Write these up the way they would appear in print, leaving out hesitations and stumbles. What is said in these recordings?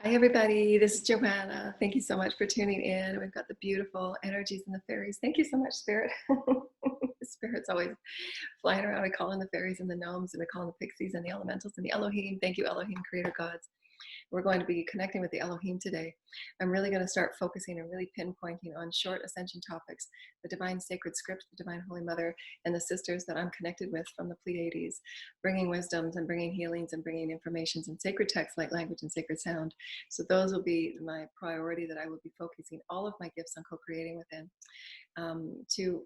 Hi, everybody. This is Joanna. Thank you so much for tuning in. We've got the beautiful energies and the fairies. Thank you so much, Spirit. The Spirit's always flying around. We call in the fairies and the gnomes, and we call in the pixies and the elementals and the Elohim. Thank you, Elohim, creator gods. We're going to be connecting with the Elohim today. I'm really going to start focusing and really pinpointing on short ascension topics, the divine sacred script, the divine holy mother, and the sisters that I'm connected with from the Pleiades, bringing wisdoms and bringing healings and bringing informations and sacred text, light language, and sacred sound. So those will be my priority that I will be focusing all of my gifts on co-creating within, to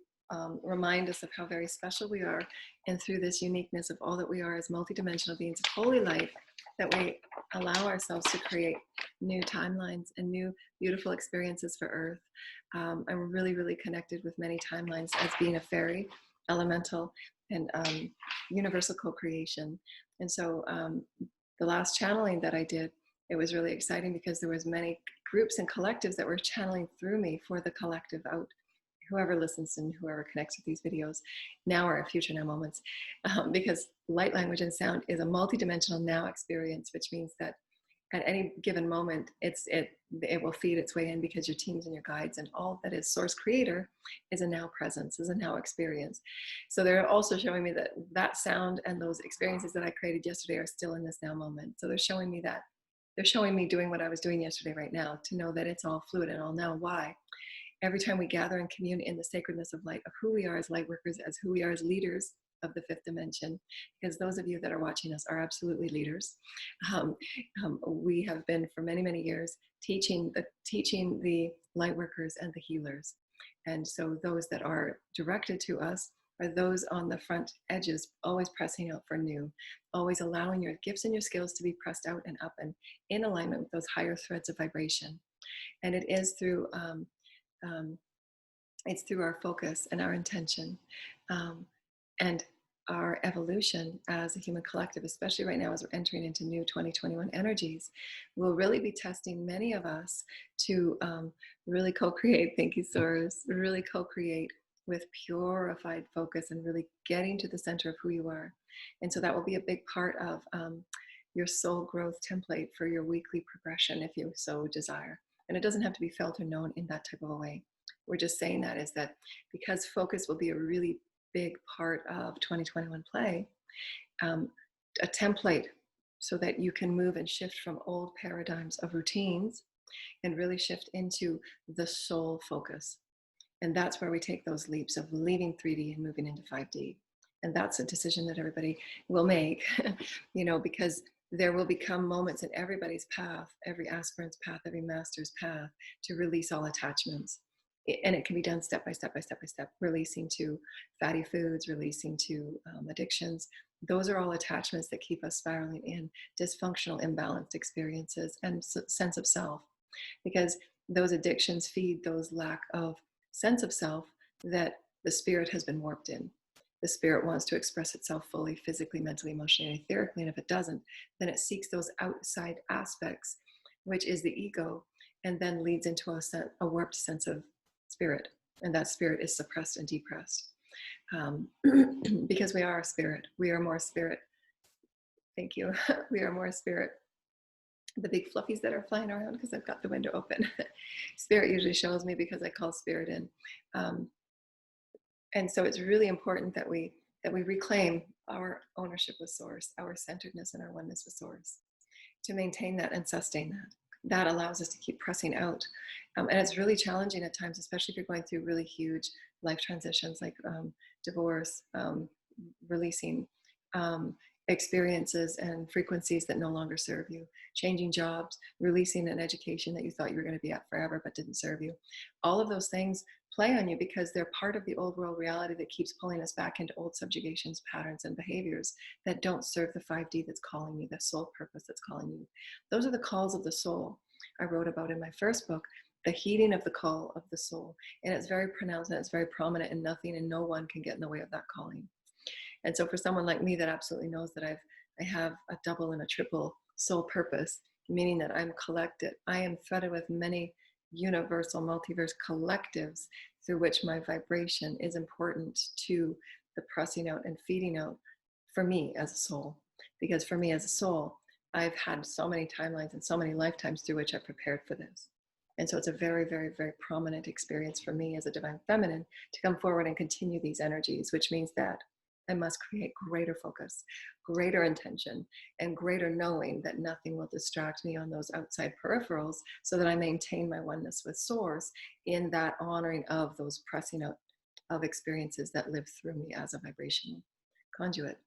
remind us of how very special we are, and through this uniqueness of all that we are as multidimensional beings of holy light, that we allow ourselves to create new timelines and new beautiful experiences for Earth. I'm really, really connected with many timelines as being a fairy, elemental, and universal co-creation. And so the last channeling that I did, it was really exciting because there was many groups and collectives that were channeling through me for the collective out. Whoever listens and whoever connects with these videos now or future now moments, because light language and sound is a multidimensional now experience, which means that at any given moment it will feed its way in, because your teams and your guides and all that is source creator is a now presence, is a now experience. So they're also showing me that that sound and those experiences that I created yesterday are still in this now moment. So they're showing me that, they're showing me doing what I was doing yesterday right now, to know that it's all fluid and all now. Why? Every time we gather and commune in the sacredness of light, of who we are as light workers, as who we are as leaders of the fifth dimension, because those of you that are watching us are absolutely leaders. We have been for many, many years teaching the light workers and the healers. And so those that are directed to us are those on the front edges, always pressing out for new, always allowing your gifts and your skills to be pressed out and up and in alignment with those higher threads of vibration. And it is through it's through our focus and our intention, and our evolution as a human collective, especially right now as we're entering into new 2021 energies, will really be testing many of us to really co-create. Thank you, Source. Really co-create with purified focus and really getting to the center of who you are. And so that will be a big part of your soul growth template for your weekly progression, if you so desire. And it doesn't have to be felt or known in that type of a way. We're just saying that is that because focus will be a really big part of 2021 play, a template so that you can move and shift from old paradigms of routines and really shift into the soul focus. And that's where we take those leaps of leaving 3D and moving into 5D. And that's a decision that everybody will make, because there will become moments in everybody's path, every aspirant's path, every master's path, to release all attachments. And it can be done step by step by step by step, releasing to fatty foods, releasing to addictions. Those are all attachments that keep us spiraling in dysfunctional, imbalanced experiences and sense of self, because those addictions feed those lack of sense of self that the spirit has been warped in. The spirit wants to express itself fully, physically, mentally, emotionally, and etherically. And if it doesn't, then it seeks those outside aspects, which is the ego, and then leads into a warped sense of spirit. And that spirit is suppressed and depressed. Because we are a spirit. We are more spirit. Thank you. We are more spirit. The big fluffies that are flying around because I've got the window open. Spirit usually shows me because I call spirit in. And so it's really important that we reclaim our ownership with source, our centeredness and our oneness with source, to maintain that and sustain that. That allows us to keep pressing out. And it's really challenging at times, especially if you're going through really huge life transitions like divorce, releasing experiences and frequencies that no longer serve you, changing jobs, releasing an education that you thought you were going to be at forever but didn't serve you. All of those things play on you because they're part of the old world reality that keeps pulling us back into old subjugations, patterns, and behaviors that don't serve the 5D that's calling you, the soul purpose that's calling you. Those are the calls of the soul I wrote about in my first book, the heeding of the call of the soul. And it's very pronounced and it's very prominent, and nothing and no one can get in the way of that calling. And so for someone like me that absolutely knows that I have a double and a triple soul purpose, meaning that I'm collected, I am threaded with many universal multiverse collectives through which my vibration is important to the pressing out and feeding out for me as a soul. Because for me as a soul, I've had so many timelines and so many lifetimes through which I prepared for this. And so it's a very, very, very prominent experience for me as a divine feminine to come forward and continue these energies, which means that I must create greater focus, greater intention, and greater knowing that nothing will distract me on those outside peripherals, so that I maintain my oneness with Source in that honoring of those pressing out of experiences that live through me as a vibrational conduit.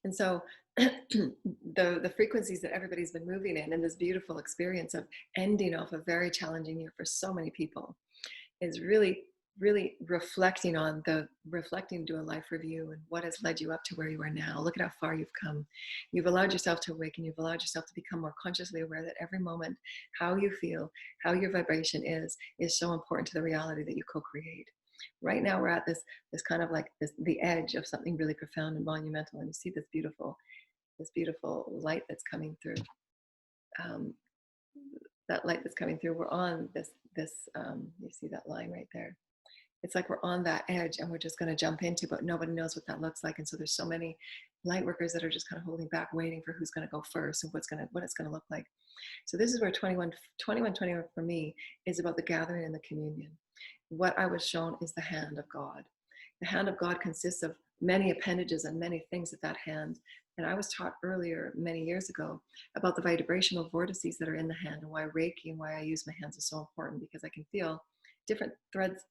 And so the frequencies that everybody's been moving in this beautiful experience of ending off a very challenging year for so many people is really, really reflecting to a life review and what has led you up to where you are now. Look at how far you've come. You've allowed yourself to awaken. You've allowed yourself to become more consciously aware that every moment, how you feel, how your vibration is so important to the reality that you co-create. Right now we're at this kind of like the edge of something really profound and monumental, and you see this beautiful light that's coming through. That light that's coming through, we're on this you see that line right there. It's like we're on that edge and we're just going to jump into, but nobody knows what that looks like. And so there's so many light workers that are just kind of holding back, waiting for who's going to go first and what it's going to look like. So this is where 21 for me is about the gathering and the communion. What I was shown is the hand of God. The hand of God consists of many appendages and many things at that hand. And I was taught earlier, many years ago, about the vibrational vortices that are in the hand, and why Reiki and why I use my hands is so important, because I can feel different threads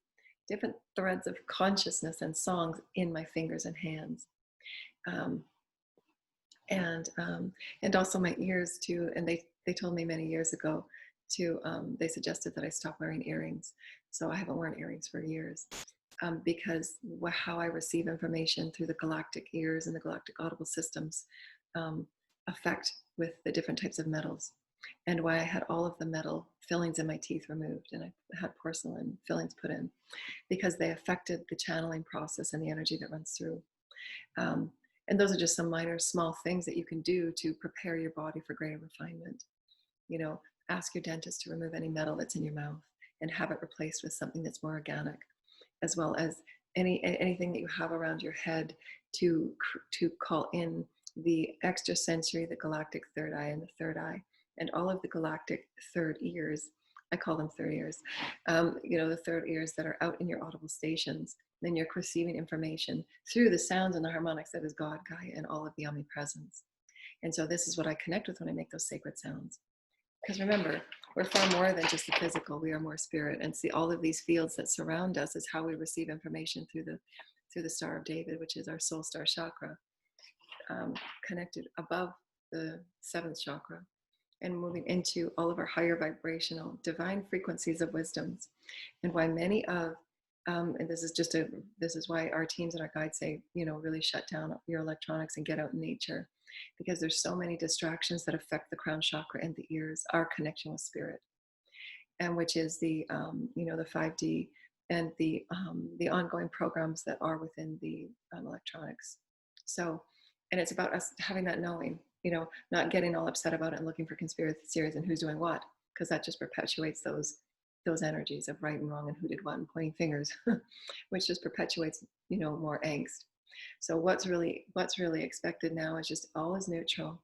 of consciousness and songs in my fingers and hands. And also my ears too. And they told me many years ago they suggested that I stop wearing earrings. So I haven't worn earrings for years. Because how I receive information through the galactic ears and the galactic audible systems affect with the different types of metals, and why I had all of the metal fillings in my teeth removed, and I had porcelain fillings put in, because they affected the channeling process and the energy that runs through. And those are just some minor, small things that you can do to prepare your body for greater refinement. Ask your dentist to remove any metal that's in your mouth and have it replaced with something that's more organic, as well as anything that you have around your head to call in the extrasensory, the galactic third eye and the third eye, and all of the galactic third ears. I call them third ears. The third ears that are out in your audible stations. Then you're receiving information through the sounds and the harmonics that is God, Gaia, and all of the omnipresence. And so this is what I connect with when I make those sacred sounds. Because remember, we're far more than just the physical. We are more spirit. And see, all of these fields that surround us is how we receive information through the Star of David, which is our soul star chakra, connected above the 7th chakra, and moving into all of our higher vibrational divine frequencies of wisdoms. And why many of and this is why our teams and our guides say, really shut down your electronics and get out in nature, because there's so many distractions that affect the crown chakra and the ears, our connection with spirit, and which is the 5D and the ongoing programs that are within the electronics. So, and it's about us having that knowing, not getting all upset about it and looking for conspiracy theories and who's doing what, because that just perpetuates those energies of right and wrong and who did what and pointing fingers, which just perpetuates, more angst. So what's really expected now is just all is neutral.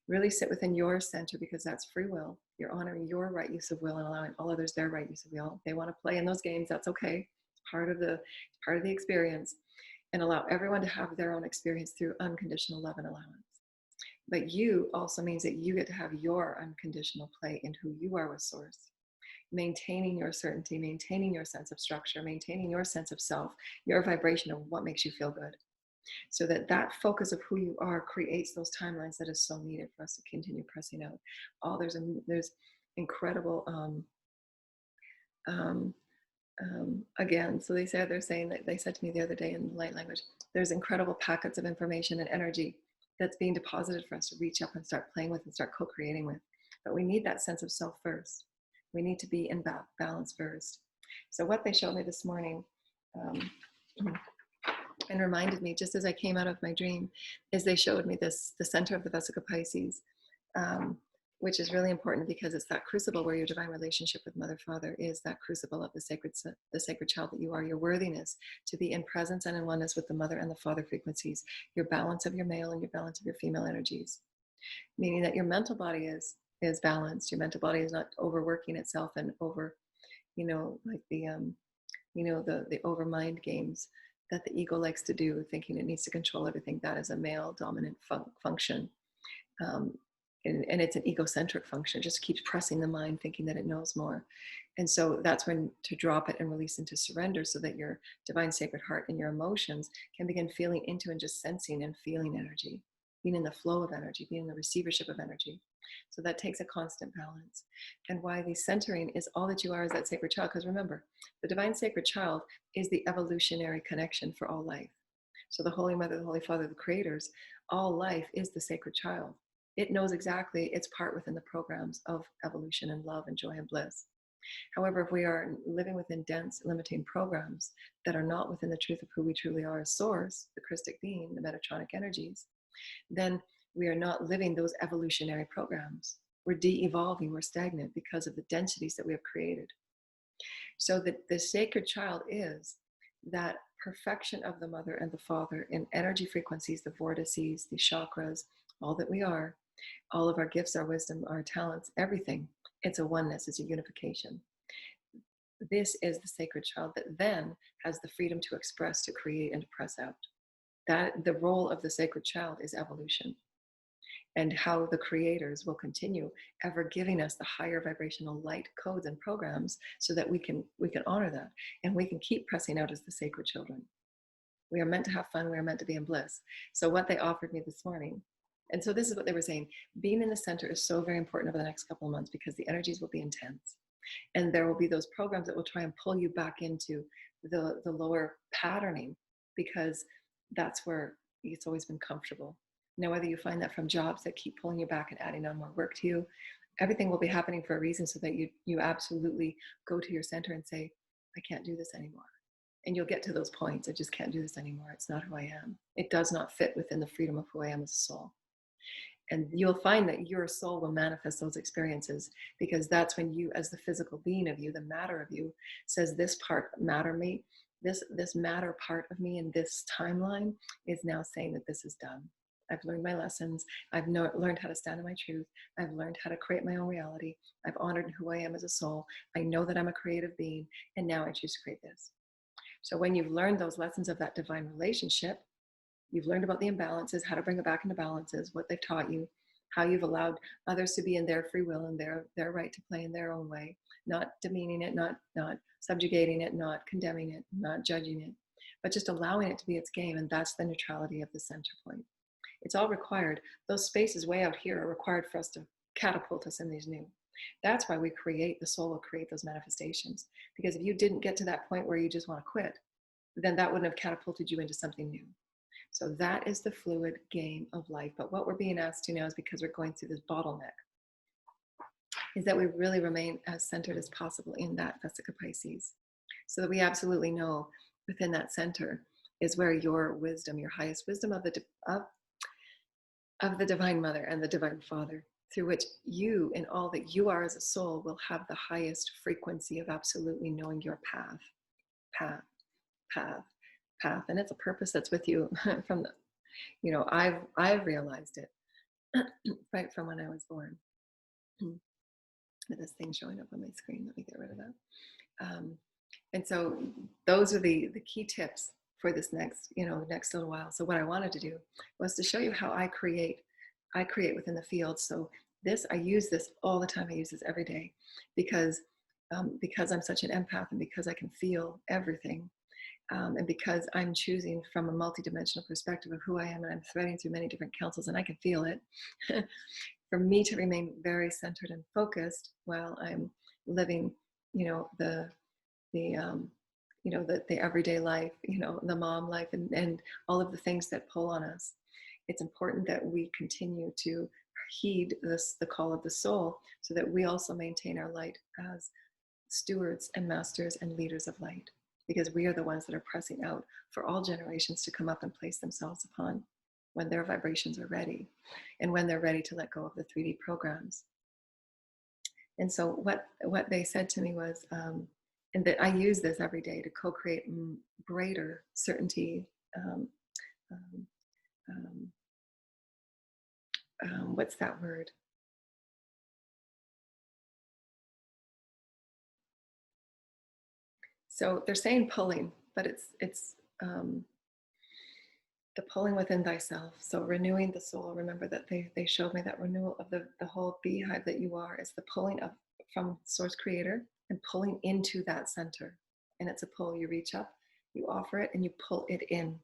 Really sit within your center, because that's free will. You're honoring your right use of will and allowing all others their right use of will. If they want to play in those games, that's okay. Part of the experience, and allow everyone to have their own experience through unconditional love and allowance. But you also means that you get to have your unconditional play in who you are with Source. Maintaining your certainty, maintaining your sense of structure, maintaining your sense of self, your vibration of what makes you feel good. So that focus of who you are creates those timelines that is so needed for us to continue pressing out. There's incredible, again, so they said to me the other day in light language, there's incredible packets of information and energy that's being deposited for us to reach up and start playing with and start co-creating with. But we need that sense of self first. We need to be in balance first. So what they showed me this morning and reminded me, just as I came out of my dream, is they showed me the center of the Vesica Pisces which is really important because it's that crucible where your divine relationship with Mother Father is that crucible of the sacred child that you are, your worthiness to be in presence and in oneness with the Mother and the Father frequencies, your balance of your male and your balance of your female energies, meaning that your mental body is balanced. Your mental body is not overworking itself and over, like the over mind games that the ego likes to do, thinking it needs to control everything. That is a male dominant function. Um, and it's an egocentric function. It just keeps pressing the mind, thinking that it knows more. And so that's when to drop it and release into surrender, so that your divine sacred heart and your emotions can begin feeling into and just sensing and feeling energy, being in the flow of energy, being in the receivership of energy. So that takes a constant balance. And why the centering is all that you are, is that sacred child. Because remember, the divine sacred child is the evolutionary connection for all life. So the Holy Mother, the Holy Father, the creators, all life is the sacred child. It knows exactly its part within the programs of evolution and love and joy and bliss. However, if we are living within dense, limiting programs that are not within the truth of who we truly are as source, the Christic being, the Metatronic energies, then we are not living those evolutionary programs. We're de-evolving, we're stagnant because of the densities that we have created. So the sacred child is that perfection of the Mother and the Father in energy frequencies, the vortices, the chakras, all that we are, all of our gifts, our wisdom, our talents, everything. It's a oneness, it's a unification. This is the sacred child that then has the freedom to express, to create, and to press out. That the role of the sacred child is evolution, and how the creators will continue ever giving us the higher vibrational light codes and programs so that we can honor that, and we can keep pressing out as the sacred children. We are meant to have fun. We are meant to be in bliss. So what they offered me this morning, and so this is what they were saying, being in the center is so very important over the next couple of months, because the energies will be intense. And there will be those programs that will try and pull you back into the lower patterning, because that's where it's always been comfortable. Now, whether you find that from jobs that keep pulling you back and adding on more work to you, everything will be happening for a reason, so that you absolutely go to your center and say, I can't do this anymore. And you'll get to those points. I just can't do this anymore. It's not who I am. It does not fit within the freedom of who I am as a soul. And you'll find that your soul will manifest those experiences, because that's when you, as the physical being of you, the matter of you, says, this part matter me, this matter part of me in this timeline is now saying that this is done. I've learned my lessons. I've learned how to stand in my truth. I've learned how to create my own reality. I've honored who I am as a soul. I know that I'm a creative being, and now I choose to create this. So when you've learned those lessons of that divine relationship, you've learned about the imbalances, how to bring it back into balances, what they've taught you, how you've allowed others to be in their free will and their right to play in their own way, not demeaning it, not subjugating it, not condemning it, not judging it, but just allowing it to be its game. And that's the neutrality of the center point. It's all required. Those spaces way out here are required for us to catapult us in these new. That's why we create, the soul will create those manifestations. Because if you didn't get to that point where you just want to quit, then that wouldn't have catapulted you into something new. So that is the fluid game of life. But what we're being asked to now is, because we're going through this bottleneck, is that we really remain as centered as possible in that Vesica Pisces, so that we absolutely know within that center is where your wisdom, your highest wisdom of the Divine Mother and the Divine Father, through which you, in all that you are as a soul, will have the highest frequency of absolutely knowing your path. And it's a purpose that's with you from the, I've realized it right from when I was born. This thing showing up on my screen, let me get rid of that. And so those are the key tips for this next little while. So what I wanted to do was to show you how I create within the field. So I use this all the time. I use this every day, because I'm such an empath, and because I can feel everything. And because I'm choosing from a multidimensional perspective of who I am, and I'm threading through many different councils, and I can feel it, for me to remain very centered and focused while I'm living, the everyday life, the mom life, and all of the things that pull on us. It's important that we continue to heed the call of the soul, so that we also maintain our light as stewards and masters and leaders of light, because we are the ones that are pressing out for all generations to come up and place themselves upon, when their vibrations are ready, and when they're ready to let go of the 3D programs. And so what they said to me was, and that I use this every day to co-create greater certainty. Um, um, um, what's that word? So they're saying pulling, but it's the pulling within thyself. So renewing the soul. Remember that they showed me that renewal of the whole beehive that you are. It's the pulling of from source creator and pulling into that center. And it's a pull. You reach up, you offer it, and you pull it in.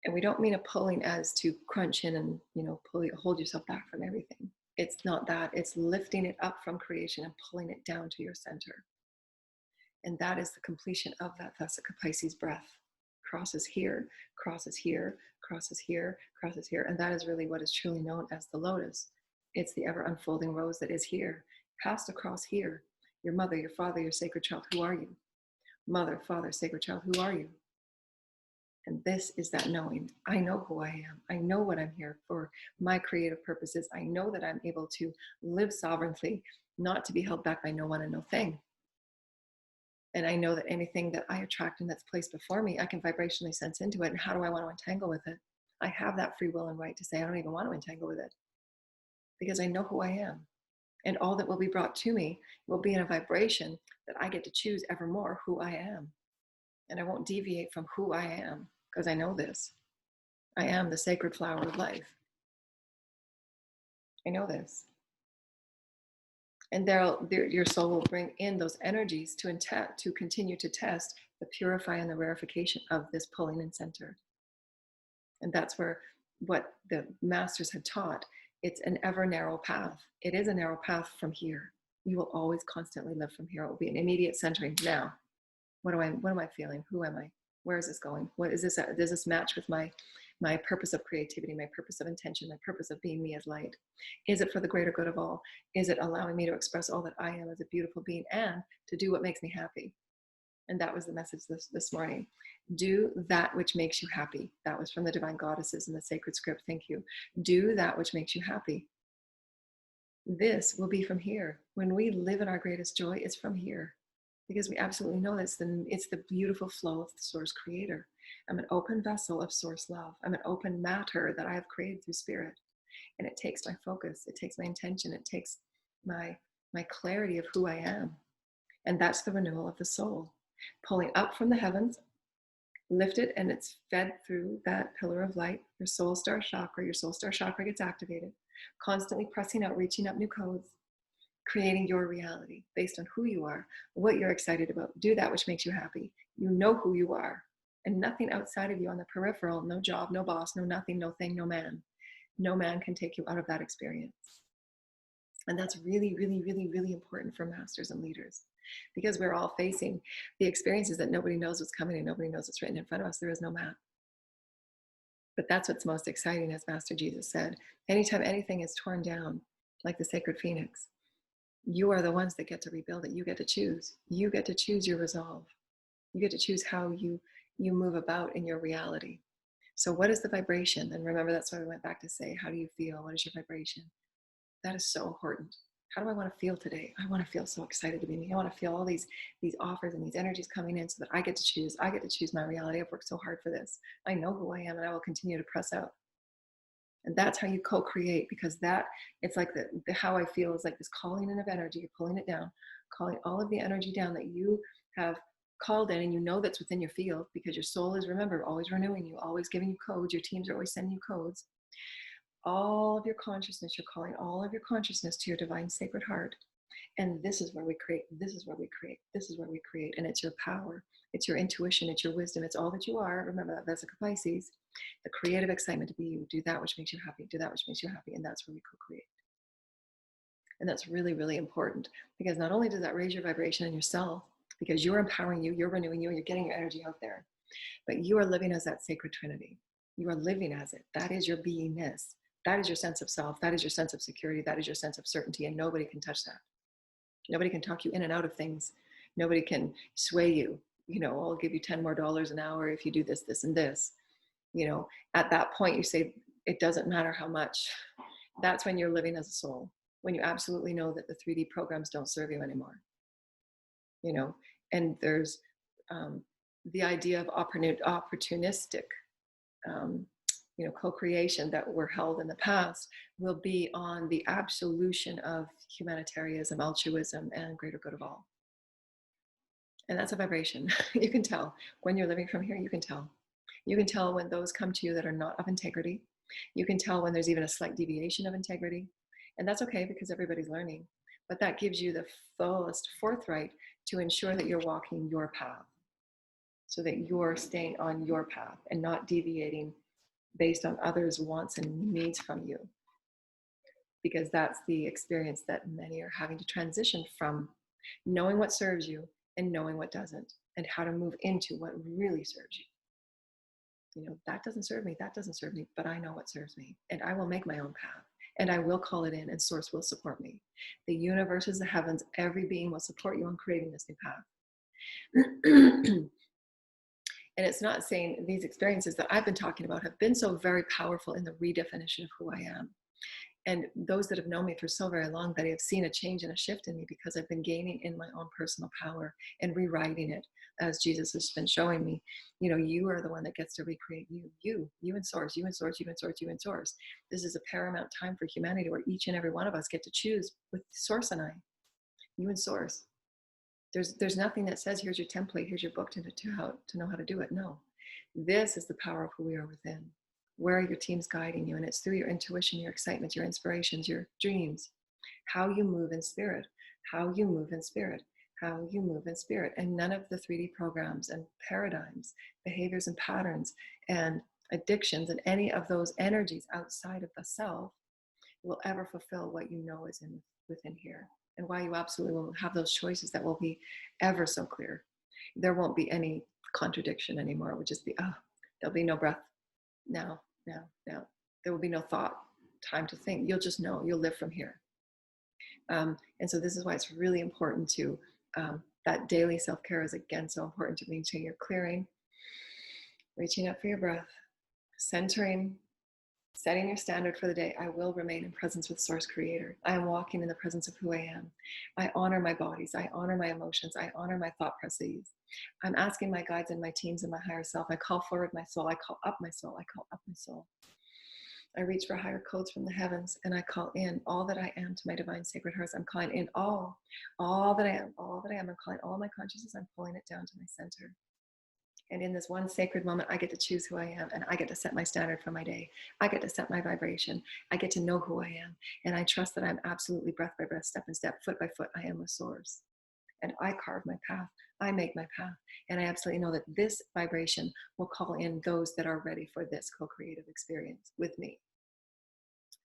And we don't mean a pulling as to crunch in and pull hold yourself back from everything. It's not that. It's lifting it up from creation and pulling it down to your center. And that is the completion of that Vesica Pisces breath. Crosses here, crosses here, crosses here, crosses here. And that is really what is truly known as the lotus. It's the ever unfolding rose that is here, passed across here. Your mother, your father, your sacred child, who are you? Mother, father, sacred child, who are you? And this is that knowing. I know who I am. I know what I'm here for, my creative purposes. I know that I'm able to live sovereignly, not to be held back by no one and no thing. And I know that anything that I attract and that's placed before me, I can vibrationally sense into it. And how do I want to entangle with it? I have that free will and right to say, I don't even want to entangle with it because I know who I am. And all that will be brought to me will be in a vibration that I get to choose evermore who I am. And I won't deviate from who I am because I know this. I am the sacred flower of life. I know this. And your soul will bring in those energies to continue to test the purify and the rarefication of this pulling in center. And that's where what the masters had taught, it's an ever narrow path. It is a narrow path from here. You will always constantly live from here. It will be an immediate centering. Now, what am I feeling? Who am I? Where is this going? What is this? Does this match with my purpose of creativity, my purpose of intention, my purpose of being me as light? Is it for the greater good of all? Is it allowing me to express all that I am as a beautiful being and to do what makes me happy? And that was the message this morning. Do that which makes you happy. That was from the divine goddesses in the sacred script. Thank you. Do that which makes you happy. This will be from here. When we live in our greatest joy, it's from here. Because we absolutely know it's the beautiful flow of the source creator. I'm an open vessel of source love. I'm an open matter that I have created through spirit. And it takes my focus. It takes my intention. It takes my clarity of who I am. And that's the renewal of the soul. Pulling up from the heavens, lifted, and it's fed through that pillar of light. Your soul star chakra gets activated. Constantly pressing out, reaching up new codes. Creating your reality based on who you are, what you're excited about. Do that which makes you happy. You know who you are, and nothing outside of you on the peripheral, no job, no boss, no nothing, no thing, no man. No man can take you out of that experience. And that's really, really, really, really important for masters and leaders because we're all facing the experiences that nobody knows what's coming and nobody knows what's written in front of us. There is no map. But that's what's most exciting, as Master Jesus said. Anytime anything is torn down, like the sacred phoenix, you are the ones that get to rebuild it. You get to choose. You get to choose your resolve. You get to choose how you move about in your reality. So what is the vibration? And remember, that's why we went back to say, how do you feel? What is your vibration? That is so important. How do I want to feel today? I want to feel so excited to be me. I want to feel all these offers and these energies coming in so that I get to choose. I get to choose my reality. I've worked so hard for this. I know who I am and I will continue to press out. And that's how you co-create, because that it's like the how I feel is like this calling in of energy. You're pulling it down, calling all of the energy down that you have called in, and you know that's within your field because your soul is, remember, always renewing you, always giving you codes. Your teams are always sending you codes. All of your consciousness, you're calling all of your consciousness to your divine sacred heart. And this is where we create. This is where we create. This is where we create. And it's your power. It's your intuition. It's your wisdom. It's all that you are. Remember that Vesica Pisces, the creative excitement to be you. Do that which makes you happy. Do that which makes you happy. And that's where we co-create. And that's really, really important because not only does that raise your vibration in yourself, because you're empowering you, you're renewing you, and you're getting your energy out there, but you are living as that sacred trinity. You are living as it. That is your beingness. That is your sense of self. That is your sense of security. That is your sense of certainty. And nobody can touch that. Nobody can talk you in and out of things. Nobody can sway you. I'll give you $10 more an hour if you do this, this, and this. At that point you say, it doesn't matter how much. That's when you're living as a soul. when you absolutely know that the 3D programs don't serve you anymore, you know, and there's um, the idea of opportunistic, um, co-creation that were held in the past will be on the absolution of humanitarianism, altruism, and greater good of all. And that's a vibration. You can tell when you're living from here, you can tell. You can tell when those come to you that are not of integrity. You can tell when there's even a slight deviation of integrity. And that's okay because everybody's learning. But that gives you the fullest forthright to ensure that you're walking your path, so that you're staying on your path and not deviating based on others' wants and needs from you. Because that's the experience that many are having to transition from, knowing what serves you and knowing what doesn't, and how to move into what really serves you. That doesn't serve me, that doesn't serve me, but I know what serves me, and I will make my own path, and I will call it in, and source will support me. The universes, the heavens, every being will support you on creating this new path. And it's not saying these experiences that I've been talking about have been so very powerful in the redefinition of who I am. And those that have known me for so very long, that have seen a change and a shift in me, because I've been gaining in my own personal power and rewriting it, as Jesus has been showing me. You are the one that gets to recreate you and source, you and source, you and source, you and source. This is a paramount time for humanity, where each and every one of us get to choose with source and I, you and source. There's nothing that says, here's your template, here's your book to know how to do it. No, this is the power of who we are within. Where are your teams guiding you? And it's through your intuition, your excitement, your inspirations, your dreams, how you move in spirit, how you move in spirit, how you move in spirit. And none of the 3D programs and paradigms, behaviors and patterns and addictions and any of those energies outside of the self will ever fulfill what you know is within here. And why you absolutely will have those choices that will be ever so clear. There won't be any contradiction anymore. It would just be, there'll be no breath. Now. There will be no thought, time to think. You'll just know, you'll live from here. And so this is why it's really important to, that daily self-care is again so important, to maintain your clearing, reaching up for your breath, centering, setting your standard for the day. I will remain in presence with Source Creator. I am walking in the presence of who I am. I honor my bodies. I honor my emotions. I honor my thought processes. I'm asking my guides and my teams and my higher self. I call forward my soul. I call up my soul. I call up my soul. I reach for higher codes from the heavens, and I call in all that I am to my divine sacred hearts. I'm calling in all that I am, all that I am. I'm calling all my consciousness. I'm pulling it down to my center. And in this one sacred moment, I get to choose who I am, and I get to set my standard for my day. I get to set my vibration. I get to know who I am. And I trust that I'm absolutely breath by breath, step by step, foot by foot, I am with source. And I carve my path. I make my path. And I absolutely know that this vibration will call in those that are ready for this co-creative experience with me.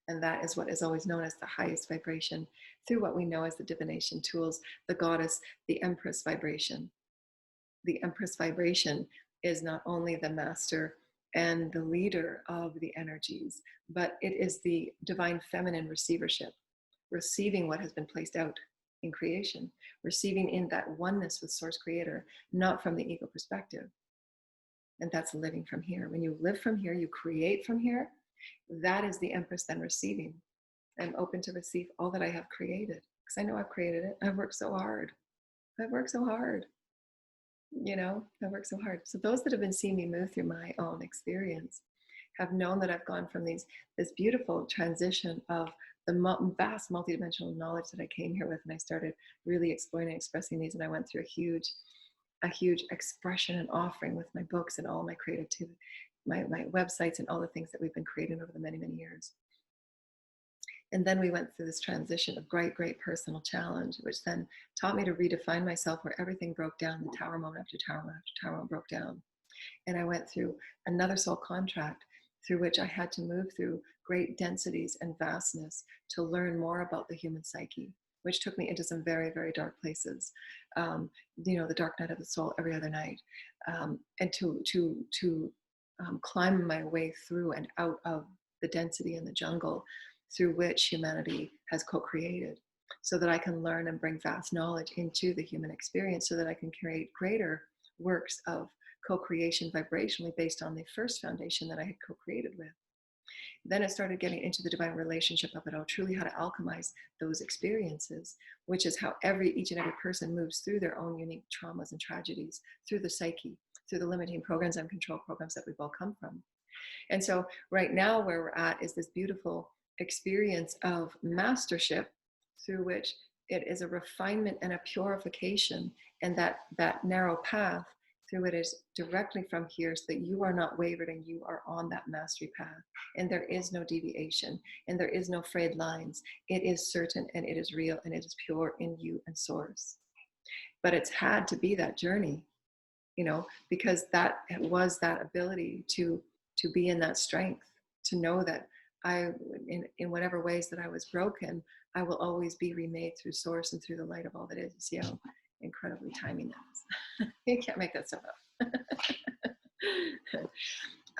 And that is what is always known as the highest vibration, through what we know as the divination tools, the goddess, the empress vibration. The empress vibration is not only the master and the leader of the energies, but it is the divine feminine receivership, receiving what has been placed out in creation, receiving in that oneness with Source Creator, not from the ego perspective. And that's living from here. When you live from here, you create from here. That is the empress then receiving. I'm open to receive all that I have created, because I know I've created it. I've worked so hard. I've worked so hard. I work so hard. So those that have been seeing me move through my own experience have known that I've gone from this beautiful transition of the vast multidimensional knowledge that I came here with, and I started really exploring and expressing these, and I went through a huge expression and offering with my books and all my creativity, my websites and all the things that we've been creating over the many, many years. And then we went through this transition of great personal challenge, which then taught me to redefine myself, where everything broke down. The tower moment after tower moment after tower moment broke down. And I went through another soul contract, through which I had to move through great densities and vastness to learn more about the human psyche, which took me into some very, very dark places. The dark night of the soul every other night. And to climb my way through and out of the density and the jungle through which humanity has co-created, so that I can learn and bring vast knowledge into the human experience, so that I can create greater works of co-creation vibrationally based on the first foundation that I had co-created with. Then it started getting into the divine relationship of it all, truly how to alchemize those experiences, which is how each and every person moves through their own unique traumas and tragedies, through the psyche, through the limiting programs and control programs that we've all come from. And so right now where we're at is this beautiful experience of mastership, through which it is a refinement and a purification, and that narrow path through it is directly from here, so that you are not wavered and you are on that mastery path, and there is no deviation and there is no frayed lines. It is certain and it is real and it is pure in you and source. But it's had to be that journey, because that was that ability to be in that strength, to know that in whatever ways that I was broken, I will always be remade through source and through the light of all that is. You see how incredibly timing that is. You can't make that stuff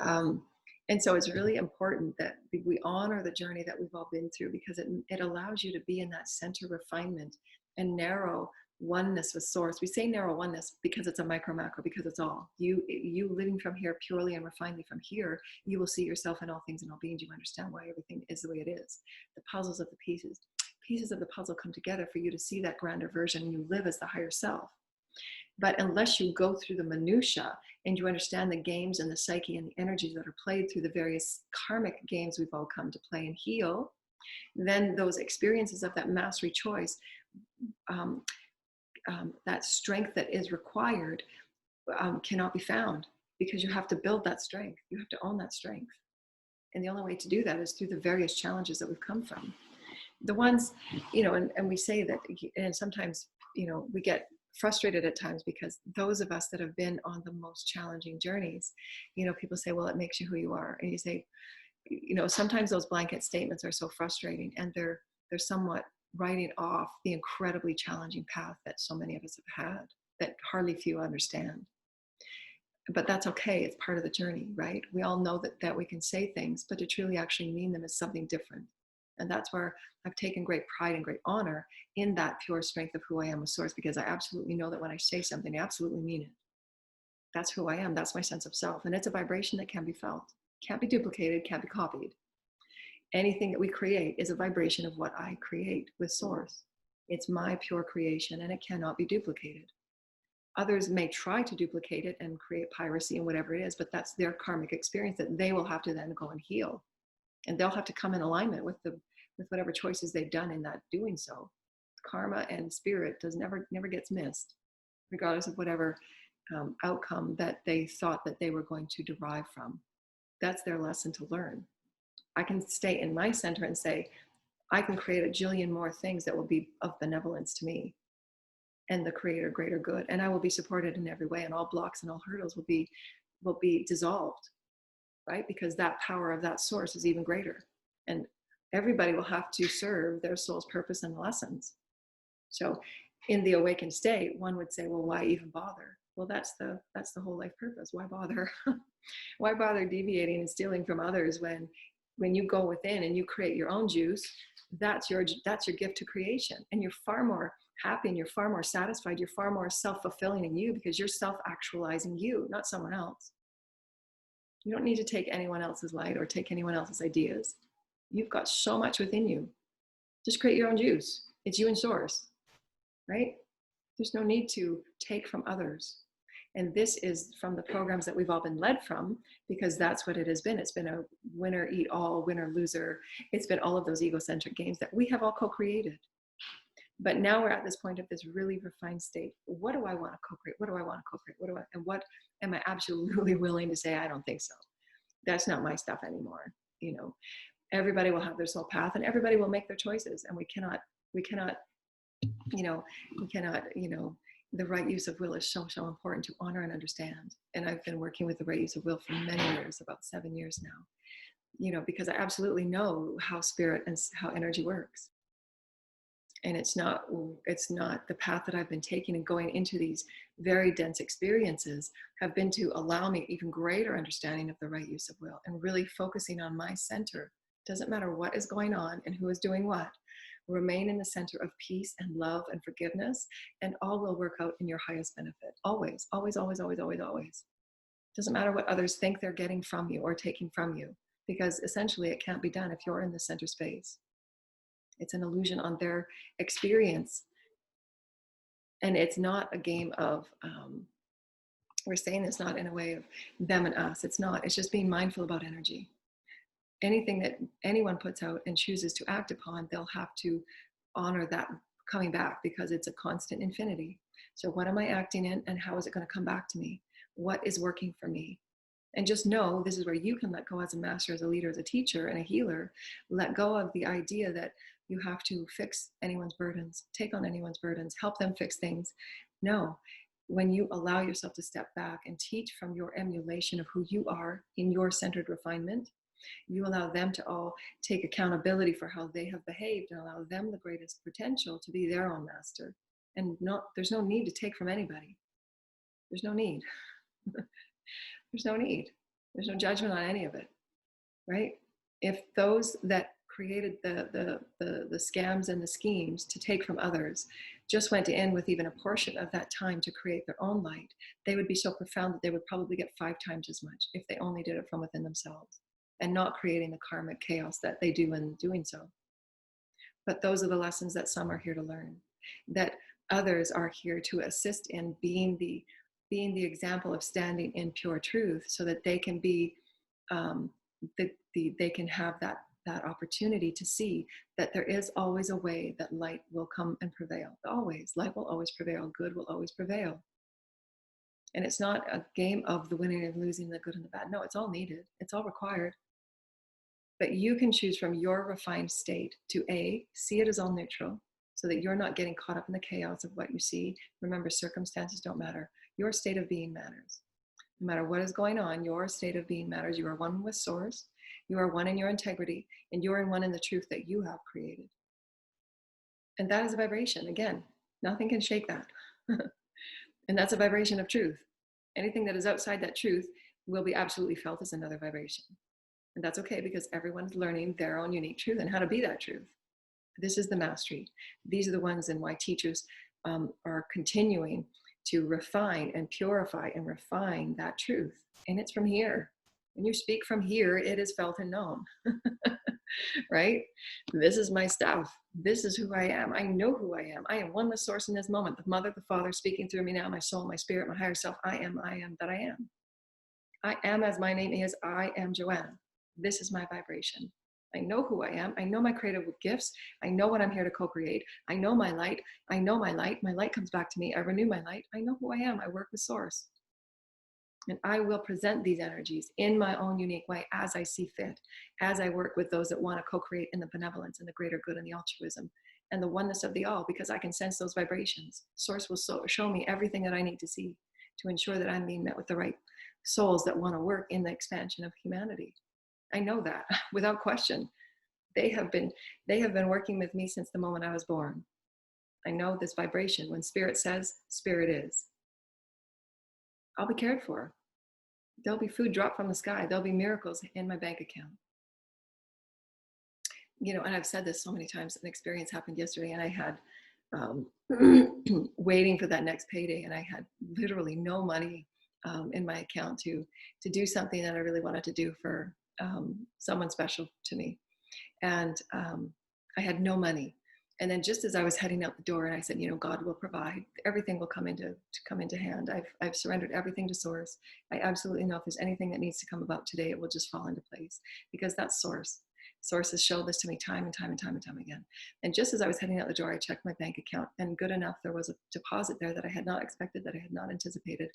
up. And so it's really important that we honor the journey that we've all been through, because it allows you to be in that center refinement and narrow oneness with source. We say narrow oneness because it's a micro macro, because it's all you living from here purely and refinedly from here. You will see yourself in all things and all beings. You understand why everything is the way it is. The puzzles of the pieces of the puzzle come together for you to see that grander version, and you live as the higher self. But unless you go through the minutia and you understand the games and the psyche and the energies that are played through the various karmic games we've all come to play and heal, then those experiences of that mastery choice, that strength that is required, cannot be found, because you have to build that strength. You have to own that strength. And the only way to do that is through the various challenges that we've come from. The ones, and we say that, and sometimes, we get frustrated at times, because those of us that have been on the most challenging journeys, people say, well, it makes you who you are. And you say, sometimes those blanket statements are so frustrating, and they're somewhat writing off the incredibly challenging path that so many of us have had, that hardly few understand. But that's okay. It's part of the journey, right? We all know that we can say things, but to truly actually mean them is something different. And that's where I've taken great pride and great honor in that pure strength of who I am with source, because I absolutely know that when I say something, I absolutely mean it. That's who I am. That's my sense of self. And it's a vibration that can be felt, can't be duplicated, can't be copied. Anything that we create is a vibration of what I create with source. It's my pure creation, and it cannot be duplicated. Others may try to duplicate it and create piracy and whatever it is, but that's their karmic experience that they will have to then go and heal. And they'll have to come in alignment with whatever choices they've done in that doing so. Karma and spirit never gets missed, regardless of whatever outcome that they thought that they were going to derive from. That's their lesson to learn. I can stay in my center and say, I can create a jillion more things that will be of benevolence to me and the creator greater good. And I will be supported in every way, and all blocks and all hurdles will be dissolved, right? Because that power of that source is even greater. And everybody will have to serve their soul's purpose and lessons. So in the awakened state, one would say, well, why even bother? Well, that's the whole life purpose. Why bother? Why bother deviating and stealing from others when you go within and you create your own juice? That's your gift to creation. And you're far more happy, and you're far more satisfied. You're far more self-fulfilling in you, because you're self-actualizing you, not someone else. You don't need to take anyone else's light or take anyone else's ideas. You've got so much within you. Just create your own juice. It's you and source, right? There's no need to take from others. And this is from the programs that we've all been led from, because that's what it has been. It's been a winner eat all, winner loser. It's been all of those egocentric games that we have all co-created. But now we're at this point of this really refined state. What do I want to co-create? What do I want to co-create? What am I absolutely willing to say, I don't think so? That's not my stuff anymore. Everybody will have their soul path, and everybody will make their choices. And we cannot, the right use of will is so important to honor and understand. And I've been working with the right use of will for many years, about 7 years now, because I absolutely know how spirit and how energy works. And it's not the path that I've been taking and going into these very dense experiences have been to allow me even greater understanding of the right use of will, and really focusing on my center. Doesn't matter what is going on and who is doing what. Remain in the center of peace and love and forgiveness, and all will work out in your highest benefit. Always, always, always, always, always, always. Doesn't matter what others think they're getting from you or taking from you. because essentially it can't be done if you're in the center space. It's an illusion on their experience. And it's not a game of, we're saying this not in a way of them and us. It's not. It's just being mindful about energy. Anything that anyone puts out and chooses to act upon, they'll have to honor that coming back, because it's a constant infinity. So what am I acting in, and how is it going to come back to me? What is working for me? And just know this is where you can let go as a master, as a leader, as a teacher, and a healer. Let go of the idea that you have to fix anyone's burdens, take on anyone's burdens, help them fix things. No. When you allow yourself to step back and teach from your emulation of who you are in your centered refinement, you allow them to all take accountability for how they have behaved, and allow them the greatest potential to be their own master. And there's no need to take from anybody. There's no need. There's no need. There's no judgment on any of it, right? If those that created the scams and the schemes to take from others just went in with even a portion of that time to create their own light, they would be so profound that they would probably get 5 times as much if they only did it from within themselves and not creating the karmic chaos that they do in doing so. But those are the lessons that some are here to learn, that others are here to assist in being the example of standing in pure truth, so that they can be they can have that opportunity to see that there is always a way that light will come and prevail. Always, light will always prevail. Good will always prevail. And it's not a game of the winning and losing, the good and the bad. No, it's all needed. It's all required. But you can choose from your refined state to see it as all neutral, so that you're not getting caught up in the chaos of what you see. Remember, circumstances don't matter. Your state of being matters. No matter what is going on, your state of being matters. You are one with Source. You are one in your integrity, and you are one in the truth that you have created. And that is a vibration. Again, nothing can shake that. And that's a vibration of truth. Anything that is outside that truth will be absolutely felt as another vibration. And that's okay, because everyone's learning their own unique truth and how to be that truth. This is the mastery. These are the ones, and why teachers are continuing to refine and purify and refine that truth. And it's from here. When you speak from here, it is felt and known. Right? This is my stuff. This is who I am. I know who I am. I am one with Source in this moment. The Mother, the Father speaking through me now, my soul, my spirit, my higher self. I am that I am. I am as my name is. I am Joanna. This is my vibration. I know who I am. I know my creative gifts. I know what I'm here to co-create. I know my light. I know my light. My light comes back to me. I renew my light. I know who I am. I work with Source. And I will present these energies in my own unique way as I see fit, as I work with those that want to co-create in the benevolence and the greater good and the altruism and the oneness of the all, because I can sense those vibrations. Source will show me everything that I need to see to ensure that I'm being met with the right souls that want to work in the expansion of humanity. I know that without question. They have been working with me since the moment I was born. I know this vibration. When Spirit says, Spirit is. I'll be cared for. There'll be food dropped from the sky. There'll be miracles in my bank account. You know, and I've said this so many times. An experience happened yesterday, and I had waiting for that next payday, and I had literally no money in my account to do something that I really wanted to do for someone special to me. And I had no money. And then just as I was heading out the door, and I said, you know, God will provide, everything will come into hand. I've surrendered everything to Source. I absolutely know if there's anything that needs to come about today, it will just fall into place, because that's Source. Source has showed this to me time and time and time and time again. And just as I was heading out the door, I checked my bank account, and good enough, there was a deposit there that I had not expected, that I had not anticipated,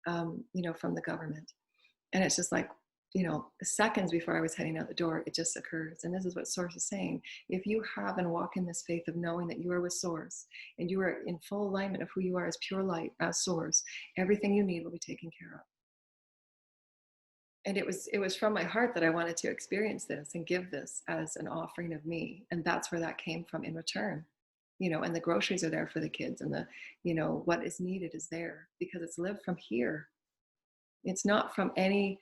you know, from the government. And it's just like, you know, seconds before I was heading out the door, it just occurs. And this is what Source is saying. If you have and walk in this faith of knowing that you are with Source, and you are in full alignment of who you are as pure light, as Source, everything you need will be taken care of. And it was from my heart that I wanted to experience this and give this as an offering of me. And that's where that came from in return. You know, and the groceries are there for the kids, and the, you know, what is needed is there, because it's lived from here. It's not from any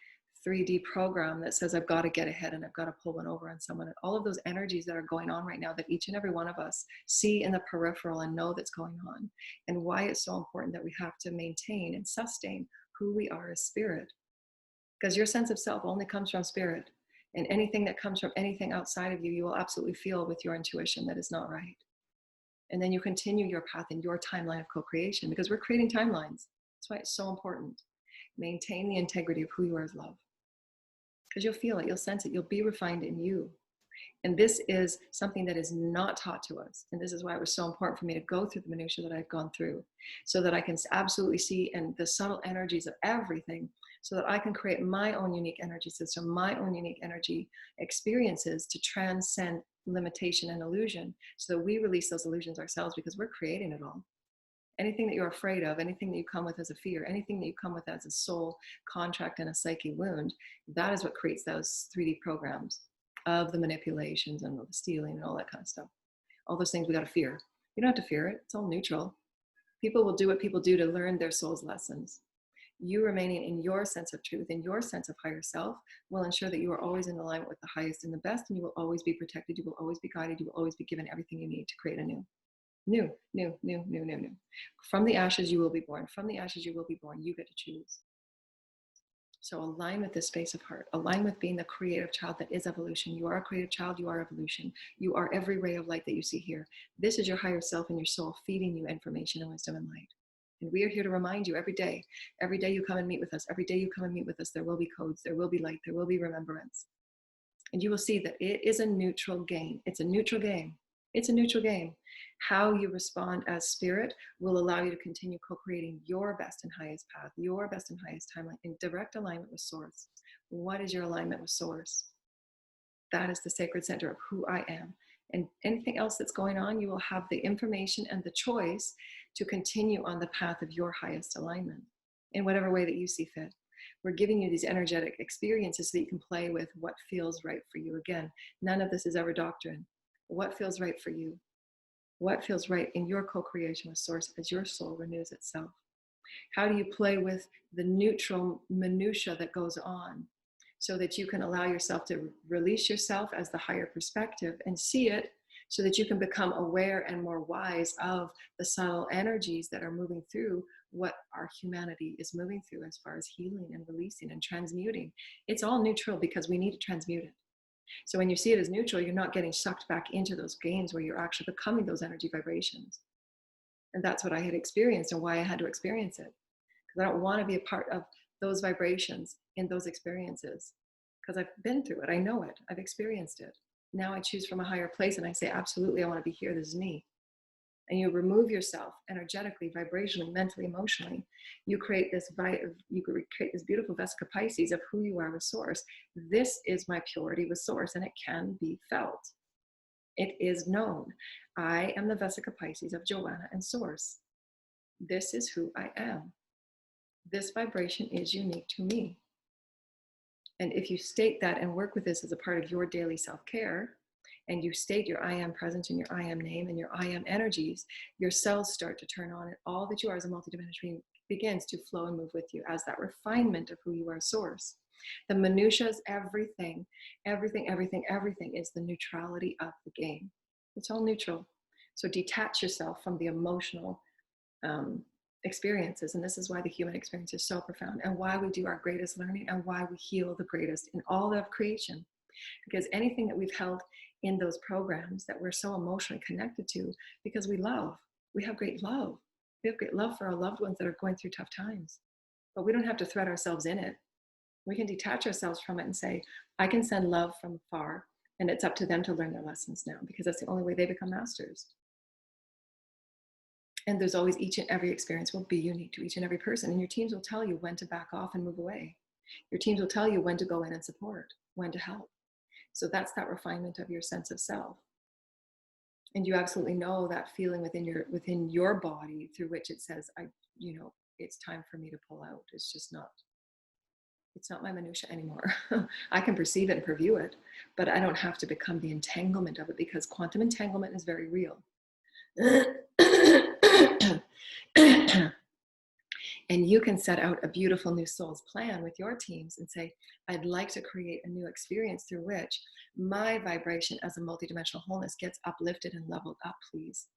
3D program that says I've got to get ahead and I've got to pull one over on someone. And all of those energies that are going on right now, that each and every one of us see in the peripheral and know that's going on, and why it's so important that we have to maintain and sustain who we are as spirit. Because your sense of self only comes from spirit. And anything that comes from anything outside of you, you will absolutely feel with your intuition that is not right. And then you continue your path in your timeline of co-creation, because we're creating timelines. That's why it's so important. Maintain the integrity of who you are as love. Because you'll feel it, you'll sense it, you'll be refined in you. And this is something that is not taught to us. And this is why it was so important for me to go through the minutiae that I've gone through, so that I can absolutely see and the subtle energies of everything, so that I can create my own unique energy system, my own unique energy experiences to transcend limitation and illusion, so that we release those illusions ourselves, because we're creating it all. Anything that you're afraid of, anything that you come with as a fear, anything that you come with as a soul contract and a psyche wound, that is what creates those 3D programs of the manipulations and the stealing and all that kind of stuff. All those things we got to fear. You don't have to fear it. It's all neutral. People will do what people do to learn their soul's lessons. You remaining in your sense of truth, in your sense of higher self, will ensure that you are always in alignment with the highest and the best, and you will always be protected. You will always be guided. You will always be given everything you need to create a new. New. From the ashes you will be born. From the ashes you will be born. You get to choose. So align with this space of heart. Align with being the creative child that is evolution. You are a creative child. You are evolution. You are every ray of light that you see here. This is your higher self and your soul feeding you information and wisdom and light. And we are here to remind you every day. Every day you come and meet with us. Every day you come and meet with us, there will be codes. There will be light. There will be remembrance. And you will see that it is a neutral game. It's a neutral game. It's a neutral game. How you respond as spirit will allow you to continue co-creating your best and highest path, your best and highest timeline in direct alignment with source. What is your alignment with source? That is the sacred center of who I am. And anything else that's going on, you will have the information and the choice to continue on the path of your highest alignment in whatever way that you see fit. We're giving you these energetic experiences so that you can play with what feels right for you. Again, none of this is ever doctrine. What feels right for you? What feels right in your co-creation with source as your soul renews itself? How do you play with the neutral minutia that goes on so that you can allow yourself to release yourself as the higher perspective and see it, so that you can become aware and more wise of the subtle energies that are moving through what our humanity is moving through as far as healing and releasing and transmuting. It's all neutral because we need to transmute it. So when you see it as neutral, you're not getting sucked back into those games where you're actually becoming those energy vibrations. And that's what I had experienced and why I had to experience it. Because I don't want to be a part of those vibrations in those experiences. Because I've been through it. I know it. I've experienced it. Now I choose from a higher place and I say, absolutely, I want to be here. This is me. And you remove yourself energetically, vibrationally, mentally, emotionally. You create this beautiful Vesica Pisces of who you are with source. This is my purity with source, and it can be felt. It is known. I am the Vesica Pisces of Joanna and source. This is who I am. This vibration is unique to me. And if you state that and work with this as a part of your daily self-care, and you state your I am presence and your I am name and your I am energies, your cells start to turn on, and all that you are as a multidimensional being begins to flow and move with you as that refinement of who you are, source. The minutiae is everything. Everything is the neutrality of the game. It's all neutral. So detach yourself from the emotional experiences. And this is why the human experience is so profound, and why we do our greatest learning, and why we heal the greatest in all of creation. Because anything that we've held in those programs that we're so emotionally connected to, because we love, we have great love. We have great love for our loved ones that are going through tough times. But we don't have to thread ourselves in it. We can detach ourselves from it and say, I can send love from afar, and it's up to them to learn their lessons now, because that's the only way they become masters. And there's always, each and every experience will be unique to each and every person. And your teams will tell you when to back off and move away. Your teams will tell you when to go in and support, when to help. So that's that refinement of your sense of self. And you absolutely know that feeling within your body through which it says, it's time for me to pull out. It's not my minutia anymore. I can perceive it and preview it, but I don't have to become the entanglement of it, because quantum entanglement is very real. And you can set out a beautiful new soul's plan with your teams and say, I'd like to create a new experience through which my vibration as a multidimensional wholeness gets uplifted and leveled up, please.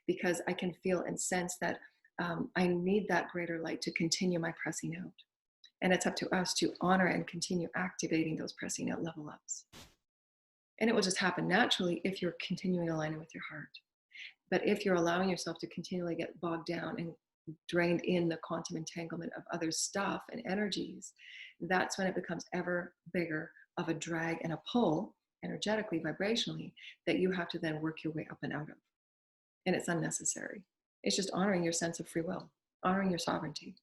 Because I can feel and sense that I need that greater light to continue my pressing out. And it's up to us to honor and continue activating those pressing out level ups. And it will just happen naturally if you're continuing aligning with your heart. But if you're allowing yourself to continually get bogged down and drained in the quantum entanglement of other stuff and energies, that's when it becomes ever bigger of a drag and a pull, energetically, vibrationally, that you have to then work your way up and out of. And it's unnecessary. It's just honoring your sense of free will, honoring your sovereignty.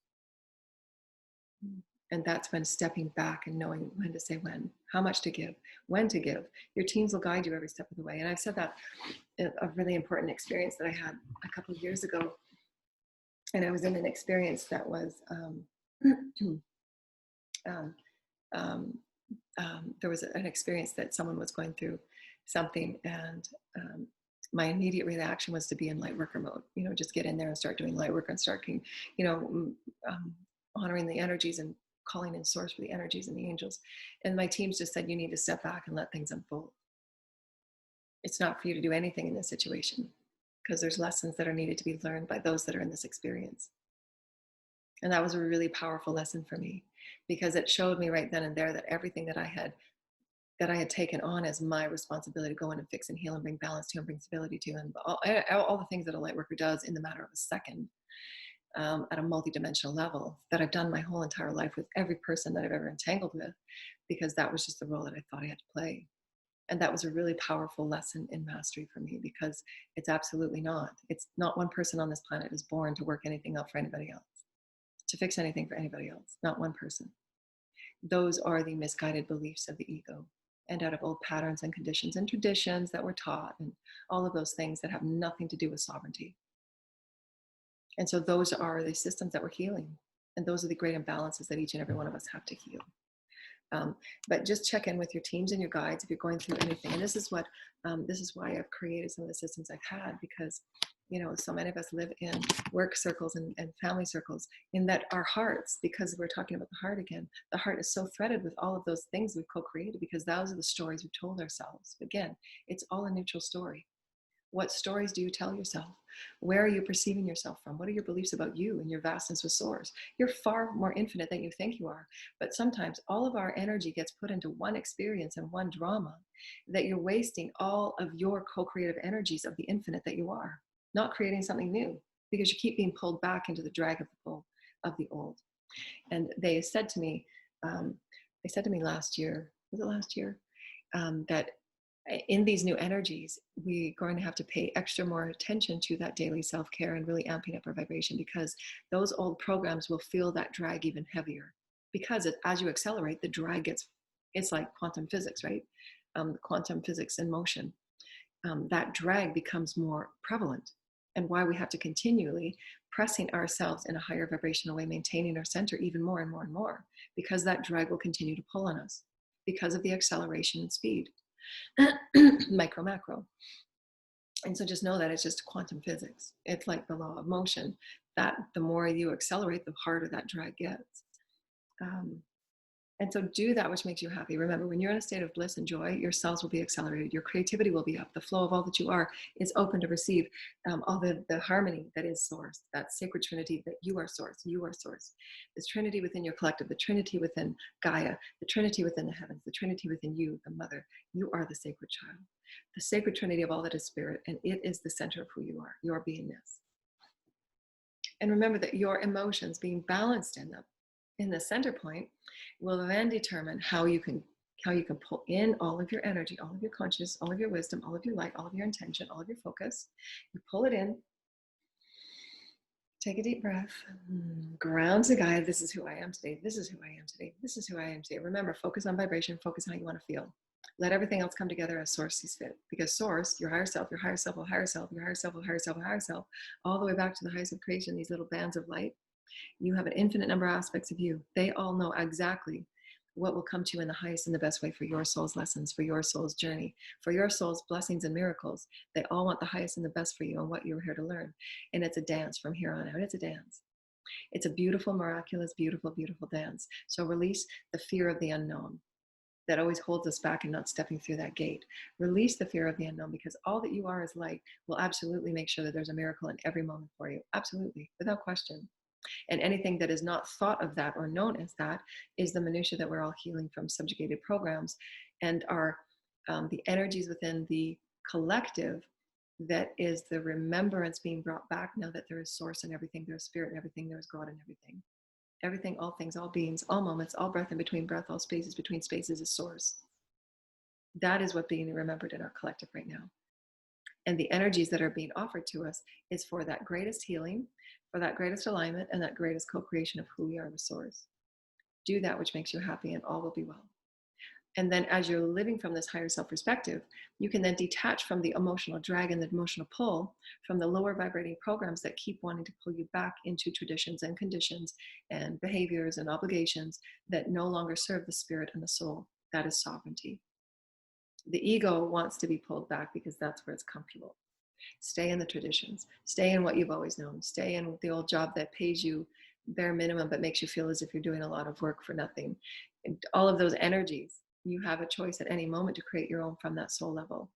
And that's when stepping back and knowing when to say when, how much to give, when to give. Your teams will guide you every step of the way. And I've said that a really important experience that I had a couple of years ago. And I was in an experience that was, there was an experience that someone was going through something, and my immediate reaction was to be in light worker mode, just get in there and start doing light work and start, honoring the energies and calling in source for the energies and the angels. And my teams just said, you need to step back and let things unfold. It's not for you to do anything in this situation, because there's lessons that are needed to be learned by those that are in this experience. And that was a really powerful lesson for me, because it showed me right then and there that everything that I had taken on as my responsibility to go in and fix and heal and bring balance to and bring stability to, and all the things that a light worker does in the matter of a second, at a multidimensional level, that I've done my whole entire life with every person that I've ever entangled with, because that was just the role that I thought I had to play. And that was a really powerful lesson in mastery for me, because it's absolutely not. It's not one person on this planet is born to work anything out for anybody else, to fix anything for anybody else. Not one person. Those are the misguided beliefs of the ego, and out of old patterns and conditions and traditions that were taught, and all of those things that have nothing to do with sovereignty. And so those are the systems that we're healing. And those are the great imbalances that each and every one of us have to heal. But just check in with your teams and your guides if you're going through anything. And this is why I've created some of the systems I've had, because, so many of us live in work circles and family circles, in that our hearts, because we're talking about the heart again, the heart is so threaded with all of those things we've co-created, because those are the stories we've told ourselves. Again, it's all a neutral story. What stories do you tell yourself? Where are you perceiving yourself from? What are your beliefs about you and your vastness with source? You're far more infinite than you think you are. But sometimes all of our energy gets put into one experience and one drama, that you're wasting all of your co-creative energies of the infinite that you are, not creating something new, because you keep being pulled back into the drag of the pull of the old. And they said to me last year, was it last year? That in these new energies, we're going to have to pay extra more attention to that daily self-care and really amping up our vibration, because those old programs will feel that drag even heavier. Because as you accelerate, the drag it's like quantum physics, right? Quantum physics in motion. That drag becomes more prevalent, and why we have to continually pressing ourselves in a higher vibrational way, maintaining our center even more and more and more, because that drag will continue to pull on us because of the acceleration and speed. Micro, macro. And so just know that it's just quantum physics. It's like the law of motion, that the more you accelerate, the harder that drag gets. And so do that which makes you happy. Remember, when you're in a state of bliss and joy, your cells will be accelerated. Your creativity will be up. The flow of all that you are is open to receive all the harmony that is source, that sacred trinity that you are source. You are source. This trinity within your collective, the trinity within Gaia, the trinity within the heavens, the trinity within you, the mother. You are the sacred child, the sacred trinity of all that is spirit, and it is the center of who you are, your beingness. And remember that your emotions being balanced in the center point will then determine how you can pull in all of your energy, all of your consciousness, all of your wisdom, all of your light, all of your intention, all of your focus. You pull it in, take a deep breath, ground to Gaia. This is who I am today. This is who I am today. This is who I am today. Remember, focus on vibration, focus on how you want to feel. Let everything else come together as source sees fit, because source, your higher self, your higher self will higher self, your higher self will higher self will higher self, all the way back to the highest of creation, these little bands of light. You have an infinite number of aspects of you. They all know exactly what will come to you in the highest and the best way for your soul's lessons, for your soul's journey, for your soul's blessings and miracles. They all want the highest and the best for you and what you're here to learn. And it's a dance from here on out. It's a dance. It's a beautiful, miraculous, beautiful, beautiful dance. So release the fear of the unknown that always holds us back and not stepping through that gate. Release the fear of the unknown, because all that you are is light will absolutely make sure that there's a miracle in every moment for you. Absolutely, without question. And anything that is not thought of that or known as that is the minutia that we're all healing from subjugated programs, and are the energies within the collective that is the remembrance being brought back now that there is source in everything, there is spirit in everything, there is God in everything. Everything, all things, all beings, all moments, all breath in between breath, all spaces between spaces is source. That is what being remembered in our collective right now. And the energies that are being offered to us is for that greatest healing, for that greatest alignment, and that greatest co-creation of who we are with source. Do that which makes you happy, and all will be well. And then as you're living from this higher self perspective, you can then detach from the emotional drag and the emotional pull from the lower vibrating programs that keep wanting to pull you back into traditions and conditions and behaviors and obligations that no longer serve the spirit and the soul. That is sovereignty. The ego wants to be pulled back because that's where it's comfortable. Stay in the traditions, stay in what you've always known, stay in the old job that pays you bare minimum but makes you feel as if you're doing a lot of work for nothing. And all of those energies, you have a choice at any moment to create your own from that soul level.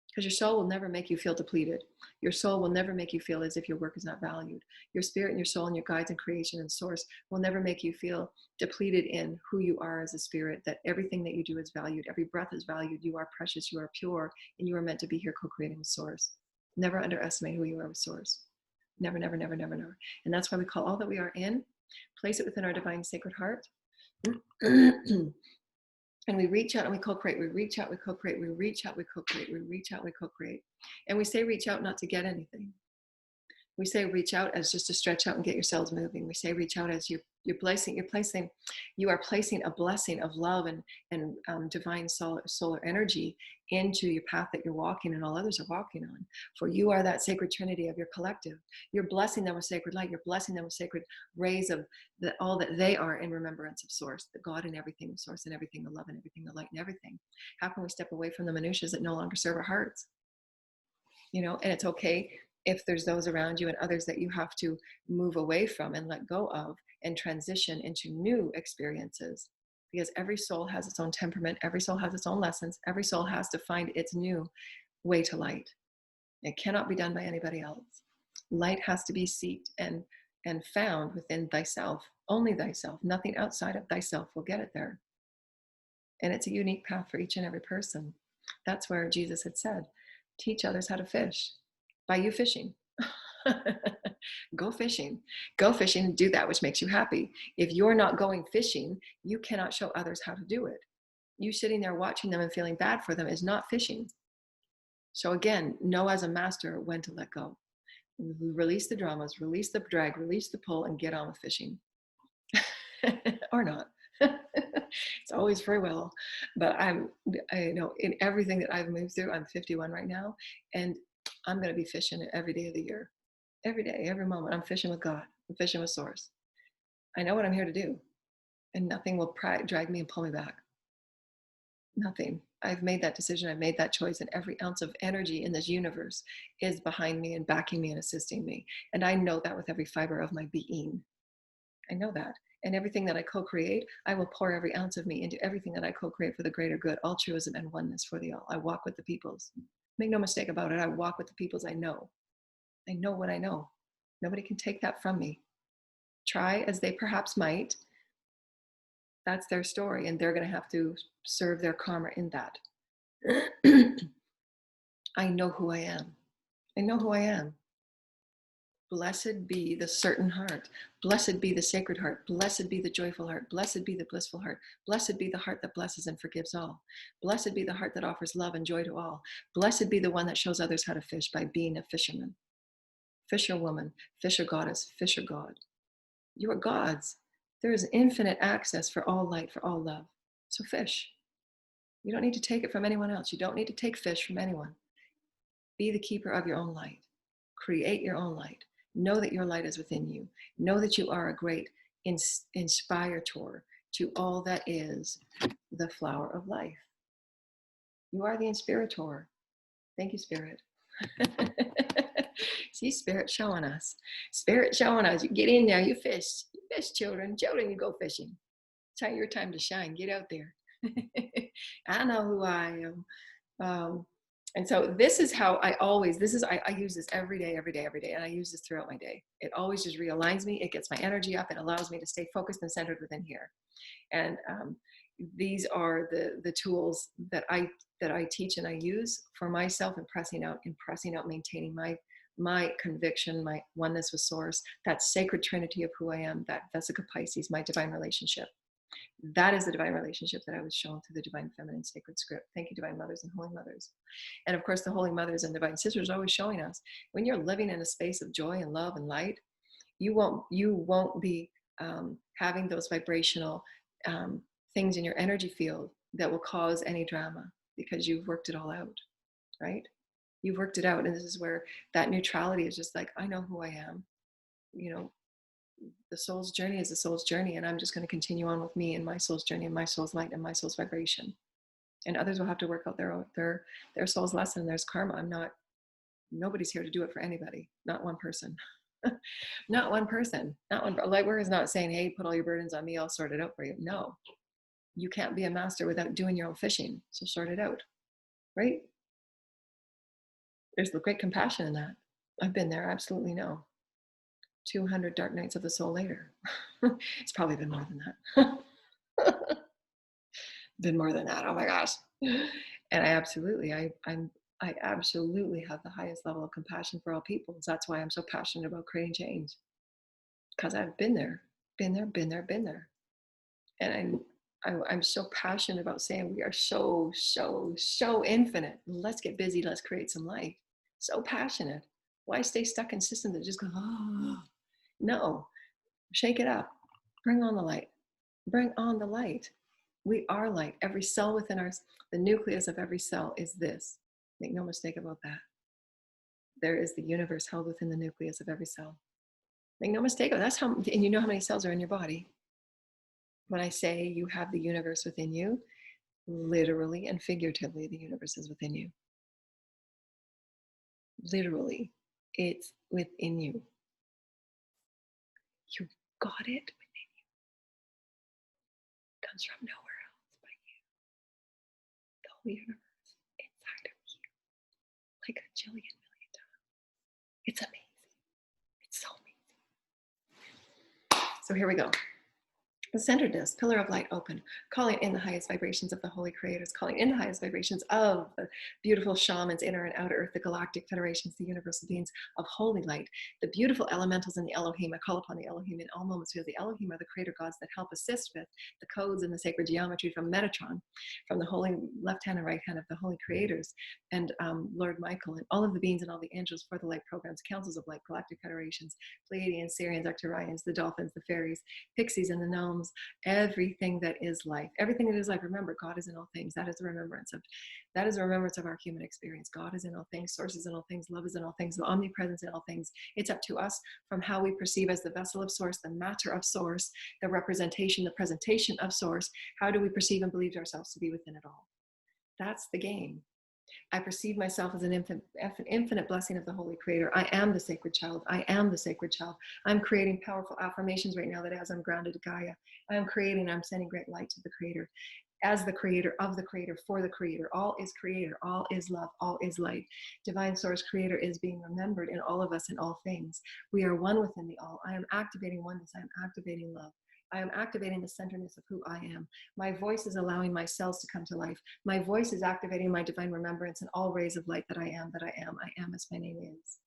Because your soul will never make you feel depleted. Your soul will never make you feel as if your work is not valued. Your spirit and your soul and your guides and creation and source will never make you feel depleted in who you are as a spirit, that everything that you do is valued. Every breath is valued. You are precious, you are pure, and you are meant to be here co-creating with source. Never underestimate who you are with source. Never, never, never, never, never. And that's why we call all that we are in, place it within our divine sacred heart. And we reach out and we co-create, we reach out, we co-create, we reach out, we co-create, we reach out, we co-create. And we say reach out not to get anything. We say reach out as just to stretch out and get your cells moving. We say reach out as you are placing a blessing of love and divine solar energy into your path that you're walking and all others are walking on. For you are that sacred trinity of your collective. You're blessing them with sacred light. You're blessing them with sacred rays of all that they are in remembrance of source, the God in everything, the source in everything, the love in everything, the light in everything. How can we step away from the minutiae that no longer serve our hearts? And it's okay if there's those around you and others that you have to move away from and let go of and transition into new experiences, because every soul has its own temperament, every soul has its own lessons, every soul has to find its new way to light. It cannot be done by anybody else. Light has to be sought and found within thyself, only thyself. Nothing outside of thyself will get it there. And it's a unique path for each and every person. That's where Jesus had said, teach others how to fish by you fishing. Go fishing and do that which makes you happy. If you're not going fishing, you cannot show others how to do it. You sitting there watching them and feeling bad for them is not fishing. So again, know as a master when to let go. Release the dramas, release the drag, release the pull, and get on with fishing. Or not. It's always free will. But I know in everything that I've moved through, I'm 51 right now, and I'm going to be fishing every day of the year. Every day, every moment, I'm fishing with God. I'm fishing with source. I know what I'm here to do, and nothing will drag me and pull me back. Nothing. I've made that decision. I've made that choice, and every ounce of energy in this universe is behind me and backing me and assisting me. And I know that with every fiber of my being. I know that. And everything that I co-create, I will pour every ounce of me into everything that I co-create for the greater good, altruism and oneness for the all. I walk with the peoples. Make no mistake about it. I walk with the peoples I know. I know what I know. Nobody can take that from me. Try as they perhaps might. That's their story, and they're going to have to serve their karma in that. I know who I am. I know who I am. Blessed be the certain heart. Blessed be the sacred heart. Blessed be the joyful heart. Blessed be the blissful heart. Blessed be the heart that blesses and forgives all. Blessed be the heart that offers love and joy to all. Blessed be the one that shows others how to fish by being a fisherman. Fisher woman, fisher goddess, fisher God. You are gods. There is infinite access for all light, for all love. So fish. You don't need to take it from anyone else. You don't need to take fish from anyone. Be the keeper of your own light. Create your own light. Know that your light is within you. Know that you are a great inspirator to all that is the flower of life. You are the inspirator. Thank you, Spirit. See, Spirit showing us. Spirit showing us. You get in there, you fish. You fish, children. Children, you go fishing. It's your time to shine. Get out there. I know who I am. And so this is how I always, I use this every day, every day, every day. And I use this throughout my day. It always just realigns me. It gets my energy up. It allows me to stay focused and centered within here. And these are the tools that I teach and I use for myself in pressing out, maintaining my conviction, my oneness with source, that sacred trinity of who I am, that Vesica Pisces, my divine relationship. That is the divine relationship that I was shown through the divine feminine sacred script. Thank you, divine mothers and holy mothers. And of course, the holy mothers and divine sisters are always showing us when you're living in a space of joy and love and light, you won't be having those vibrational things in your energy field that will cause any drama, because you've worked it all out, right? You've worked it out. And this is where that neutrality is just like, I know who I am. You know, the soul's journey is the soul's journey, and I'm just going to continue on with me and my soul's journey and my soul's light and my soul's vibration. And others will have to work out their soul's lesson. There's karma. Nobody's here to do it for anybody. Not one person. Not one person. Not one. Lightworker is not saying, hey, put all your burdens on me, I'll sort it out for you. No, you can't be a master without doing your own fishing. So sort it out, right? There's the great compassion in that. I've been there, absolutely know. 200 dark nights of the soul later. It's probably been more than that. Been more than that. Oh my gosh. And I absolutely have the highest level of compassion for all people. That's why I'm so passionate about creating change. Because I've been there. And I'm so passionate about saying we are so infinite. Let's get busy. Let's create some light. So passionate. Why stay stuck in systems that just go, oh, no, shake it up. Bring on the light. Bring on the light. We are light. Every cell within the nucleus of every cell is this. Make no mistake about that. There is the universe held within the nucleus of every cell. Make no mistake about it. That's how, and you know how many cells are in your body. When I say you have the universe within you, literally and figuratively, the universe is within you. Literally, it's within you. You got it within you. It comes from nowhere else but you. The whole universe inside of you. Like a jillion million times. It's amazing. It's so amazing. So here we go. The centeredness, pillar of light open, calling in the highest vibrations of the holy creators, calling in the highest vibrations of the beautiful shamans, inner and outer earth, the galactic federations, the universal beings of holy light, the beautiful elementals and the Elohim. I call upon the Elohim in all moments, because the Elohim are the creator gods that help assist with the codes and the sacred geometry from Metatron, from the holy left hand and right hand of the holy creators, and Lord Michael, and all of the beings and all the angels for the light programs, councils of light, galactic federations, Pleiadians, Sirians, Ectorians, the dolphins, the fairies, pixies, and the gnomes. Everything that is life, everything that is life. Remember, God is in all things. That is a remembrance of our human experience. God is in all things, source is in all things, love is in all things, the omnipresence in all things. It's up to us from how we perceive as the vessel of source, the matter of source, the representation, the presentation of source. How do we perceive and believe ourselves to be within it all? That's the game. I perceive myself as an infinite blessing of the Holy Creator. I am the sacred child. I am the sacred child. I'm creating powerful affirmations right now that as I'm grounded to Gaia, I'm sending great light to the Creator. As the creator, of the creator, for the creator. All is creator, all is love, all is light. Divine source creator is being remembered in all of us, in all things. We are one within the all. I am activating oneness. I am activating love. I am activating the centeredness of who I am. My voice is allowing my cells to come to life. My voice is activating my divine remembrance and all rays of light that I am as my name is.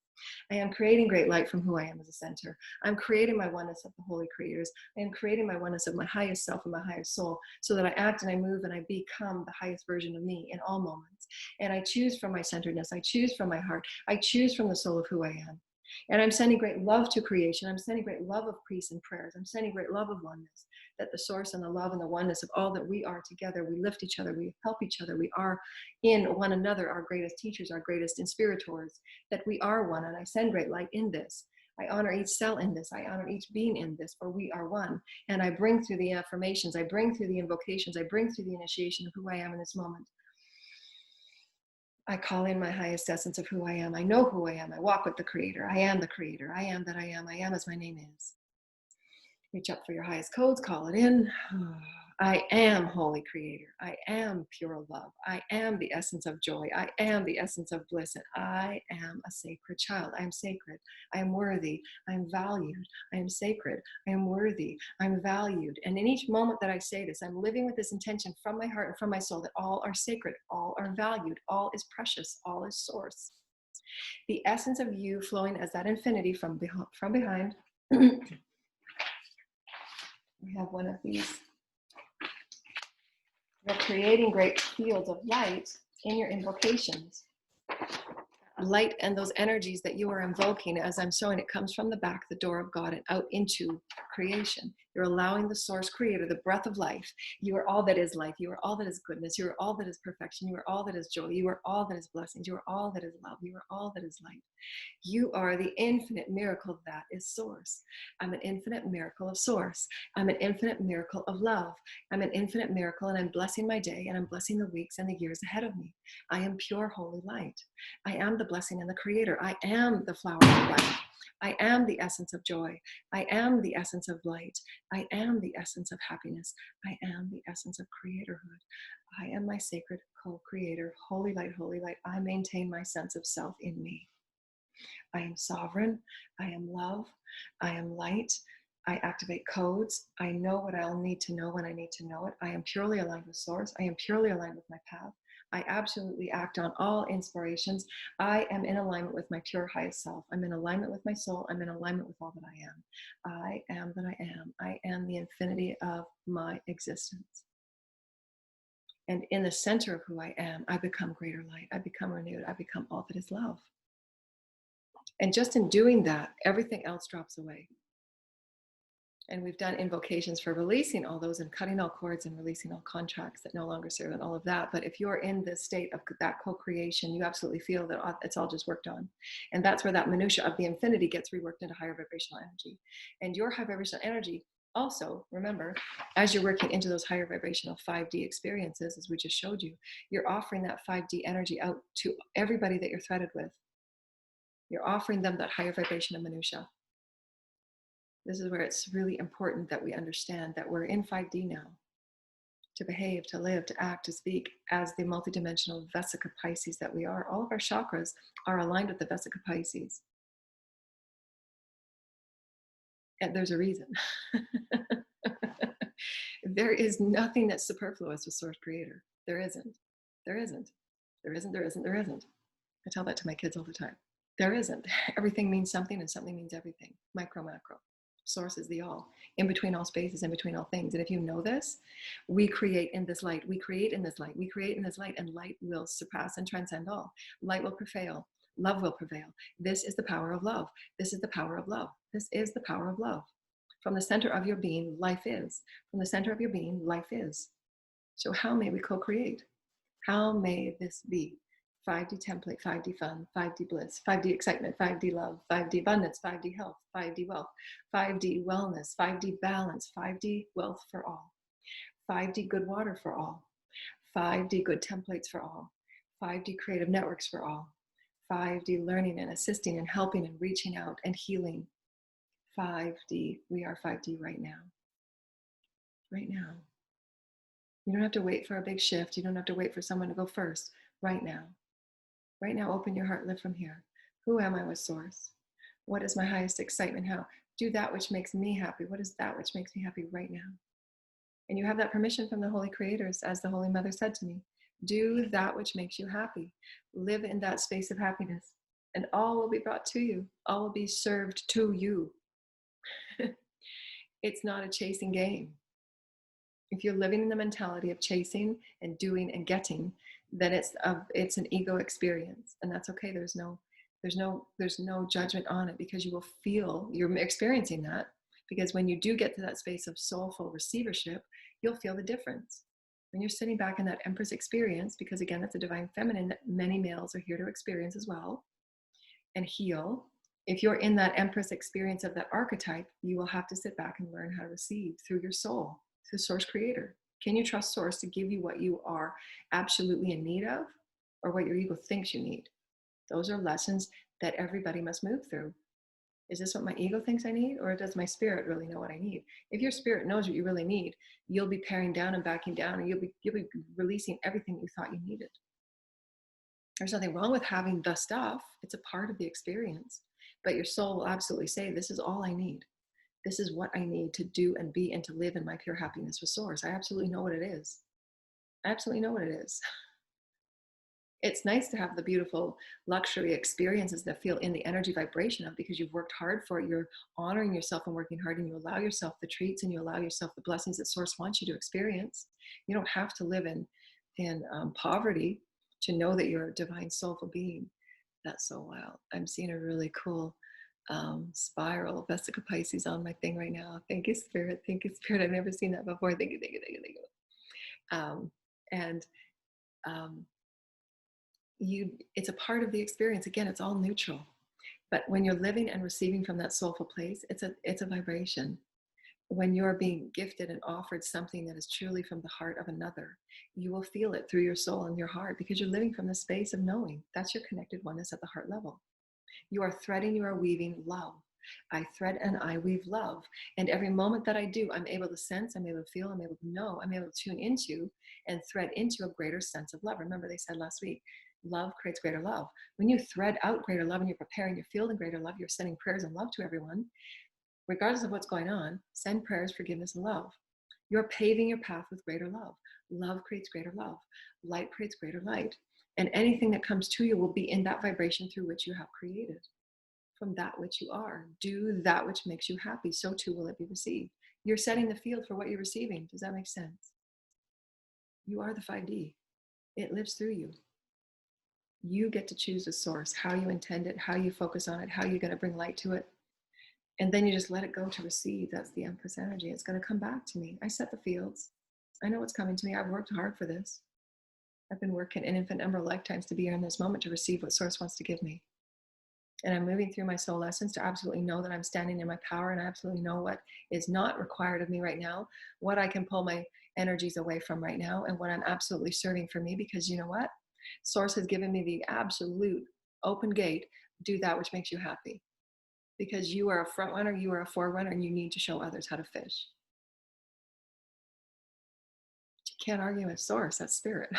I am creating great light from who I am as a center. I'm creating my oneness of the holy creators. I am creating my oneness of my highest self and my highest soul, so that I act and I move and I become the highest version of me in all moments. And I choose from my centeredness. I choose from my heart. I choose from the soul of who I am. And I'm sending great love to creation. I'm sending great love of peace and prayers. I'm sending great love of oneness, that the source and the love and the oneness of all that we are together, we lift each other, we help each other, we are in one another, our greatest teachers, our greatest inspirators, that we are one. And I send great light in this. I honor each cell in this. I honor each being in this, for we are one. And I bring through the affirmations, I bring through the invocations, I bring through the initiation of who I am in this moment. I call in my highest essence of who I am. I know who I am. I walk with the Creator. I am the Creator. I am that I am. I am as my name is. Reach up for your highest codes. Call it in. I am holy creator. I am pure love. I am the essence of joy. I am the essence of bliss. And I am a sacred child. I am sacred. I am worthy. I am valued. I am sacred. I am worthy. I'm valued. And in each moment that I say this, I'm living with this intention from my heart and from my soul that all are sacred, all are valued, all is precious, all is source. The essence of you flowing as that infinity from behind. We have one of these. You're creating great fields of light in your invocations. Light and those energies that you are invoking, as I'm showing, it comes from the back, the door of God, and out into creation. You're allowing the source creator, the breath of life. You are all that is life. You are all that is goodness. You are all that is perfection. You are all that is joy. You are all that is blessings. You are all that is love. You are all that is light. You are the infinite miracle that is source. I'm an infinite miracle of source. I'm an infinite miracle of love. I'm an infinite miracle, and I'm blessing my day, and I'm blessing the weeks and the years ahead of me. I am pure holy light. I am the blessing and the creator. I am the flower of life. I am the essence of joy. I am the essence of light. I am the essence of happiness. I am the essence of creatorhood. I am my sacred co-creator. Holy light, holy light. I maintain my sense of self in me. I am sovereign. I am love. I am light. I activate codes. I know what I'll need to know when I need to know it. I am purely aligned with source. I am purely aligned with my path. I absolutely act on all inspirations. I am in alignment with my pure highest self. I'm in alignment with my soul. I'm in alignment with all that I am. I am that I am. I am the infinity of my existence. And in the center of who I am, I become greater light. I become renewed. I become all that is love. And just in doing that, everything else drops away. And we've done invocations for releasing all those and cutting all cords and releasing all contracts that no longer serve and all of that. But if you're in the state of that co-creation, you absolutely feel that it's all just worked on. And that's where that minutia of the infinity gets reworked into higher vibrational energy. And your high vibrational energy also, remember, as you're working into those higher vibrational 5D experiences, as we just showed you, you're offering that 5D energy out to everybody that you're threaded with. You're offering them that higher vibration of minutia. This is where it's really important that we understand that we're in 5D now. To behave, to live, to act, to speak as the multidimensional Vesica Pisces that we are. All of our chakras are aligned with the Vesica Pisces. And there's a reason. There is nothing that's superfluous with Source Creator. There isn't. There isn't. There isn't. There isn't. There isn't. I tell that to my kids all the time. There isn't. Everything means something, and something means everything. Micro, macro. Source is the all. In between all spaces, in between all things. And if you know this, we create in this light. We create in this light. We create in this light, and light will surpass and transcend all. Light will prevail. Love will prevail. This is the power of love. This is the power of love. This is the power of love. From the center of your being, life is. From the center of your being, life is. So how may we co-create? How may this be? 5D template, 5D fun, 5D bliss, 5D excitement, 5D love, 5D abundance, 5D health, 5D wealth, 5D wellness, 5D balance, 5D wealth for all, 5D good water for all, 5D good templates for all, 5D creative networks for all, 5D learning and assisting and helping and reaching out and healing. 5D, we are 5D right now. Right now. You don't have to wait for a big shift. You don't have to wait for someone to go first. Right now. Right now, open your heart, live from here. Who am I with source? What is my highest excitement? How? Do that which makes me happy. What is that which makes me happy right now? And you have that permission from the Holy Creators, as the Holy Mother said to me. Do that which makes you happy. Live in that space of happiness. And all will be brought to you. All will be served to you. It's not a chasing game. If you're living in the mentality of chasing and doing and getting, then it's an ego experience, and that's okay. There's no judgment on it, because you will feel you're experiencing that. Because when you do get to that space of soulful receivership, you'll feel the difference. When you're sitting back in that Empress experience, because again, that's a divine feminine that many males are here to experience as well and heal. If you're in that Empress experience of that archetype, you will have to sit back and learn how to receive through your soul, through Source Creator. Can you trust Source to give you what you are absolutely in need of, or what your ego thinks you need? Those are lessons that everybody must move through. Is this what my ego thinks I need, or does my spirit really know what I need? If your spirit knows what you really need, you'll be paring down and backing down, and you'll be releasing everything you thought you needed. There's nothing wrong with having the stuff. It's a part of the experience. But your soul will absolutely say, this is all I need. This is what I need to do and be and to live in my pure happiness with source. I absolutely know what it is. I absolutely know what it is. It's nice to have the beautiful luxury experiences that feel in the energy vibration of, because you've worked hard for it. You're honoring yourself and working hard, and you allow yourself the treats and you allow yourself the blessings that source wants you to experience. You don't have to live in poverty to know that you're a divine soulful being. That's so wild. I'm seeing a really cool spiral Vesica Pisces on my thing right now. Thank you, Spirit. Thank you, Spirit. I've never seen that before. Thank you, thank you, thank you, thank you. And it's a part of the experience. Again, it's all neutral. But when you're living and receiving from that soulful place, it's a vibration. When you're being gifted and offered something that is truly from the heart of another, you will feel it through your soul and your heart, because you're living from the space of knowing. That's your connected oneness at the heart level. You are threading, you are weaving love. I thread and I weave love. And every moment that I do, I'm able to sense, I'm able to feel, I'm able to know, I'm able to tune into and thread into a greater sense of love. Remember, they said last week, love creates greater love. When you thread out greater love and you're preparing your field in greater love, you're sending prayers and love to everyone. Regardless of what's going on, send prayers, forgiveness, and love. You're paving your path with greater love. Love creates greater love. Light creates greater light. And anything that comes to you will be in that vibration through which you have created. From that which you are. Do that which makes you happy, so too will it be received. You're setting the field for what you're receiving. Does that make sense? You are the 5D. It lives through you. You get to choose the source, how you intend it, how you focus on it, how you're going to bring light to it. And then you just let it go to receive. That's the Empress energy. It's going to come back to me. I set the fields. I know what's coming to me. I've worked hard for this. I've been working an infinite number of lifetimes to be here in this moment to receive what source wants to give me. And I'm moving through my soul lessons to absolutely know that I'm standing in my power, and I absolutely know what is not required of me right now, what I can pull my energies away from right now, and what I'm absolutely serving for me. Because you know what? Source has given me the absolute open gate. Do that which makes you happy. Because you are a front runner, you are a forerunner, and you need to show others how to fish. You can't argue with source, that's spirit.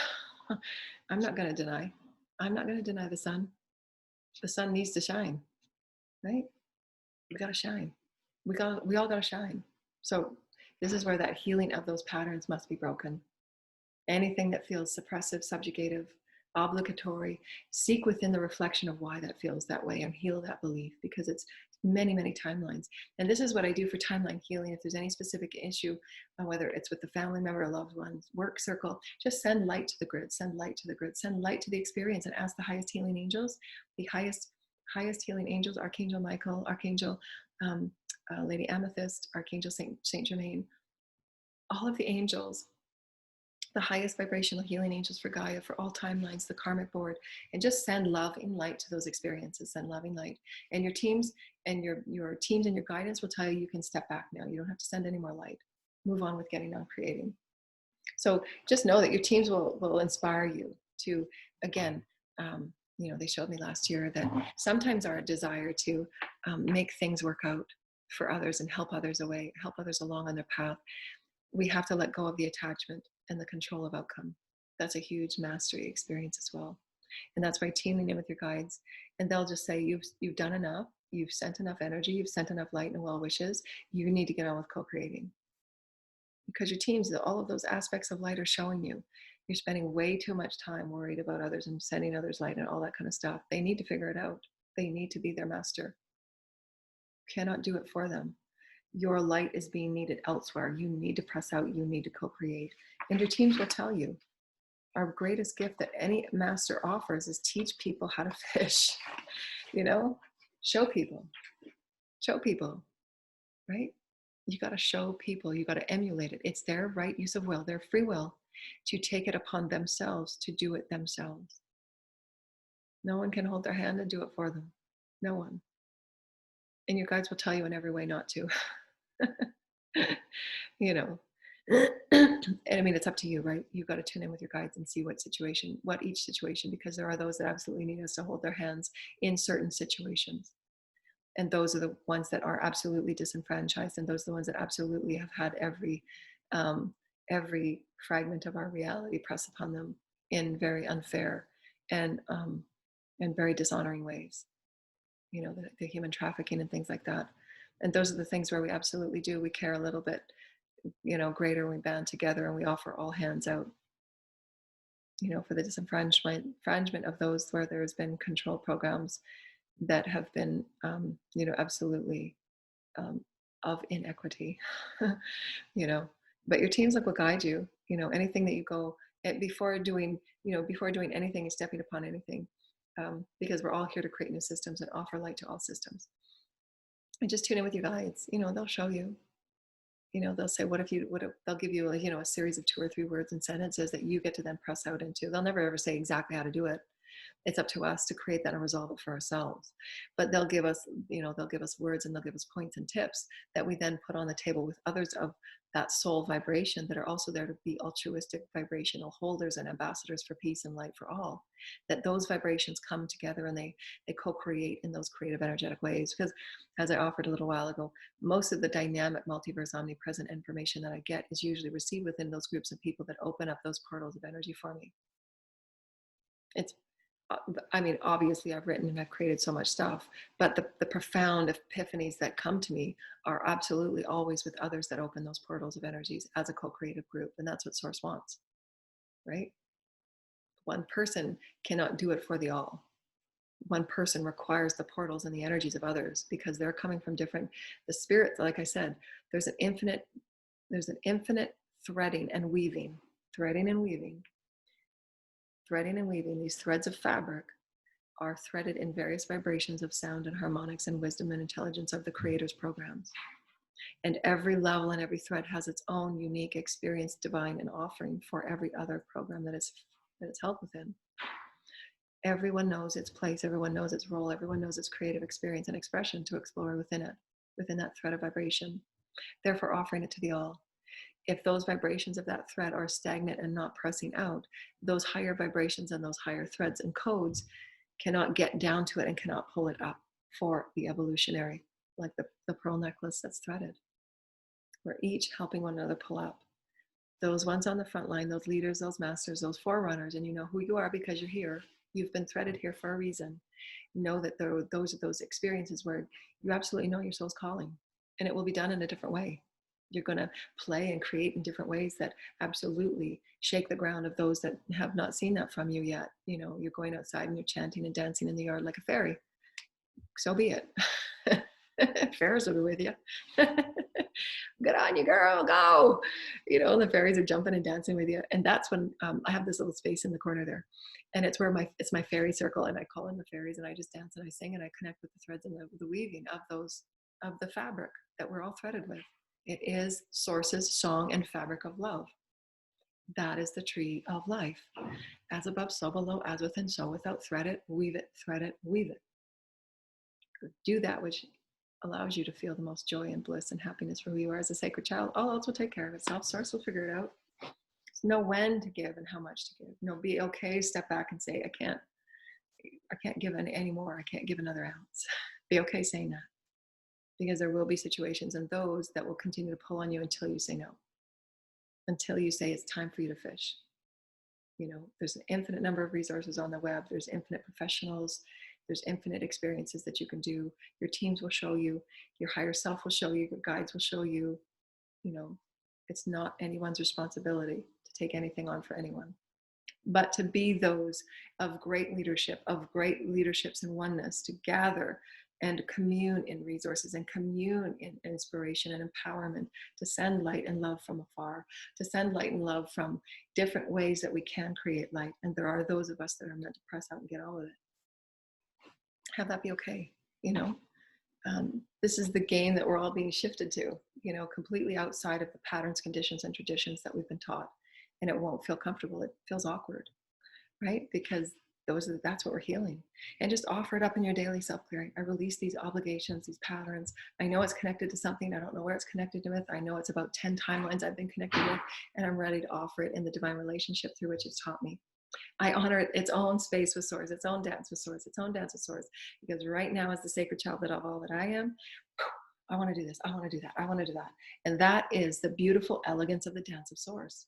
I'm not going to deny. I'm not going to deny the sun. The sun needs to shine, right? We got to shine. We all got to shine. So this is where that healing of those patterns must be broken. Anything that feels suppressive, subjugative, obligatory, seek within the reflection of why that feels that way and heal that belief, because it's many, many timelines. And this is what I do for timeline healing. If there's any specific issue, whether it's with the family member or loved ones, work circle, just send light to the grid, send light to the grid, send light to the experience, and ask the highest healing angels, the highest healing angels, Archangel Michael, Archangel Lady Amethyst, Archangel Saint Germain, all of the angels, the highest vibrational healing angels for Gaia, for all timelines, the karmic board, and just send love and light to those experiences. Send love and light. And your teams and your teams and your guidance will tell you you can step back now. You don't have to send any more light. Move on with getting on creating. So just know that your teams will inspire you to, again, they showed me last year that sometimes our desire to make things work out for others and help others along on their path, we have to let go of the attachment and the control of outcome. That's a huge mastery experience as well. And that's why teaming in with your guides, and they'll just say, you've done enough, you've sent enough energy, you've sent enough light and well wishes, you need to get on with co-creating. Because your teams, all of those aspects of light are showing you, you're spending way too much time worried about others and sending others light and all that kind of stuff. They need to figure it out. They need to be their master. You cannot do it for them. Your light is being needed elsewhere. You need to press out. You need to co-create. And your teams will tell you. Our greatest gift that any master offers is teach people how to fish. Show people, right? You got to show people. You got to emulate it. It's their right use of will, their free will, to take it upon themselves to do it themselves. No one can hold their hand and do it for them. No one. And your guides will tell you in every way not to. And I mean, it's up to you, right? You've got to tune in with your guides and see what each situation, because there are those that absolutely need us to hold their hands in certain situations. And those are the ones that are absolutely disenfranchised, and those are the ones that absolutely have had um, every fragment of our reality press upon them in very unfair and very dishonoring ways. You know, the human trafficking and things like that. And those are the things where we absolutely do. We care a little bit, you know, greater. We band together and we offer all hands out, you know, for the disenfranchisement of those where there's been control programs that have been, you know, absolutely um, of inequity, you know. But your teams will guide you, you know, anything that you go before doing, you know, before doing anything and stepping upon anything, because we're all here to create new systems and offer light to all systems. And just tune in with your guides, you know, they'll show you. You know, they'll say, what if, they'll give you, you know, a series of 2 or 3 words and sentences that you get to then press out into. They'll never ever say exactly how to do it. It's up to us to create that and resolve it for ourselves. But they'll give us, you know, they'll give us words and they'll give us points and tips that we then put on the table with others of that soul vibration that are also there to be altruistic vibrational holders and ambassadors for peace and light for all. That those vibrations come together and they co-create in those creative energetic ways. Because as I offered a little while ago, most of the dynamic multiverse omnipresent information that I get is usually received within those groups of people that open up those portals of energy for me. It's I mean, obviously I've written and I've created so much stuff, but the profound epiphanies that come to me are absolutely always with others that open those portals of energies as a co-creative group. And that's what Source wants, right? One person cannot do it for the all. One person requires the portals and the energies of others because they're coming from different, the spirit, like I said, there's an infinite threading and weaving, threading and weaving. These threads of fabric are threaded in various vibrations of sound and harmonics and wisdom and intelligence of the creator's programs. And every level and every thread has its own unique experience, divine and offering for every other program that it's held within. Everyone knows its place, everyone knows its role, everyone knows its creative experience and expression to explore within it, within that thread of vibration, therefore offering it to the all. If those vibrations of that thread are stagnant and not pressing out, those higher vibrations and those higher threads and codes cannot get down to it and cannot pull it up for the evolutionary, like the pearl necklace that's threaded. We're each helping one another pull up. Those ones on the front line, those leaders, those masters, those forerunners, and you know who you are because you're here. You've been threaded here for a reason. Know that those are those experiences where you absolutely know your soul's calling, and it will be done in a different way. You're going to play and create in different ways that absolutely shake the ground of those that have not seen that from you yet. You know, you're going outside and you're chanting and dancing in the yard like a fairy. So be it. Fairies will be with you. Good on you, girl, go. You know, the fairies are jumping and dancing with you. And that's when I have this little space in the corner there. And it's where it's my fairy circle. And I call in the fairies and I just dance and I sing and I connect with the threads and the weaving of the fabric that we're all threaded with. It is Source's song and fabric of love. That is the tree of life. As above, so below, as within, so without. Thread it, weave it, thread it, weave it. Do that which allows you to feel the most joy and bliss and happiness for who you are as a sacred child. All else will take care of itself. Source will figure it out. Know when to give and how much to give. You know, be okay, step back and say, I can't give any more. I can't give another ounce. Be okay saying that. Because there will be situations and those that will continue to pull on you until you say no. Until you say it's time for you to fish. You know, there's an infinite number of resources on the web. There's infinite professionals. There's infinite experiences that you can do. Your teams will show you. Your higher self will show you. Your guides will show you. You know, it's not anyone's responsibility to take anything on for anyone. But to be those of great leadership, of great leaderships and oneness, to gather and commune in resources and commune in inspiration and empowerment, to send light and love from afar, to send light and love from different ways that we can create light. And there are those of us that are meant to press out and get all of it. Have that be okay, you know? This is the game that we're all being shifted to, you know, completely outside of the patterns, conditions, and traditions that we've been taught. And it won't feel comfortable. It feels awkward, right? Because that's what we're healing. And just offer it up in your daily self-clearing. I release these obligations, these patterns. I know it's connected to something. I don't know where it's connected with. I know it's about 10 timelines I've been connected with, and I'm ready to offer it in the divine relationship through which it's taught me. I honor its own space with source, its own dance with source, its own dance with source. Because right now, as the sacred child that of all that I am, I want to do this. I want to do that. I want to do that. And that is the beautiful elegance of the dance of source.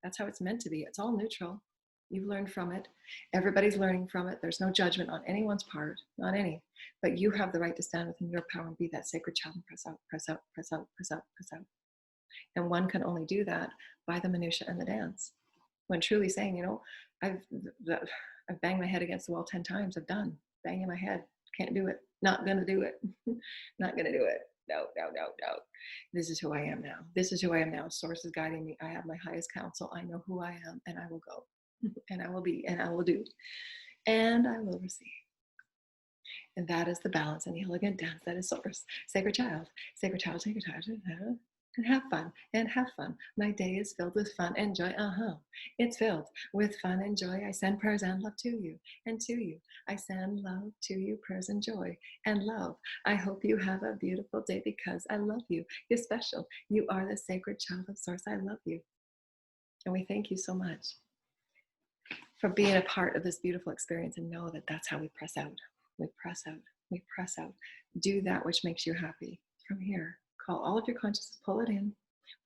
That's how it's meant to be. It's all neutral. You've learned from it. Everybody's learning from it. There's no judgment on anyone's part, not any. But you have the right to stand within your power and be that sacred child and press out, press out, press out, press out, press out. And one can only do that by the minutia and the dance. When truly saying, you know, I've banged my head against the wall 10 times. I've done banging my head. Can't do it. Not gonna do it. Not gonna do it. No, no, no, no. This is who I am now. This is who I am now. Source is guiding me. I have my highest counsel. I know who I am, and I will go, and I will be, and I will do, and I will receive. And that is the balance and the elegant dance that is source. Sacred child, sacred child, sacred child, and have fun, and have fun. My day is filled with fun and joy. It's filled with fun and joy. I send prayers and love to you, and to you. I send love to you, prayers and joy and love. I hope you have a beautiful day because I love you. You're special. You are the sacred child of source. I love you. And we thank you so much for being a part of this beautiful experience, and know that that's how we press out. We press out. We press out. Do that which makes you happy from here. Call all of your consciousness, pull it in,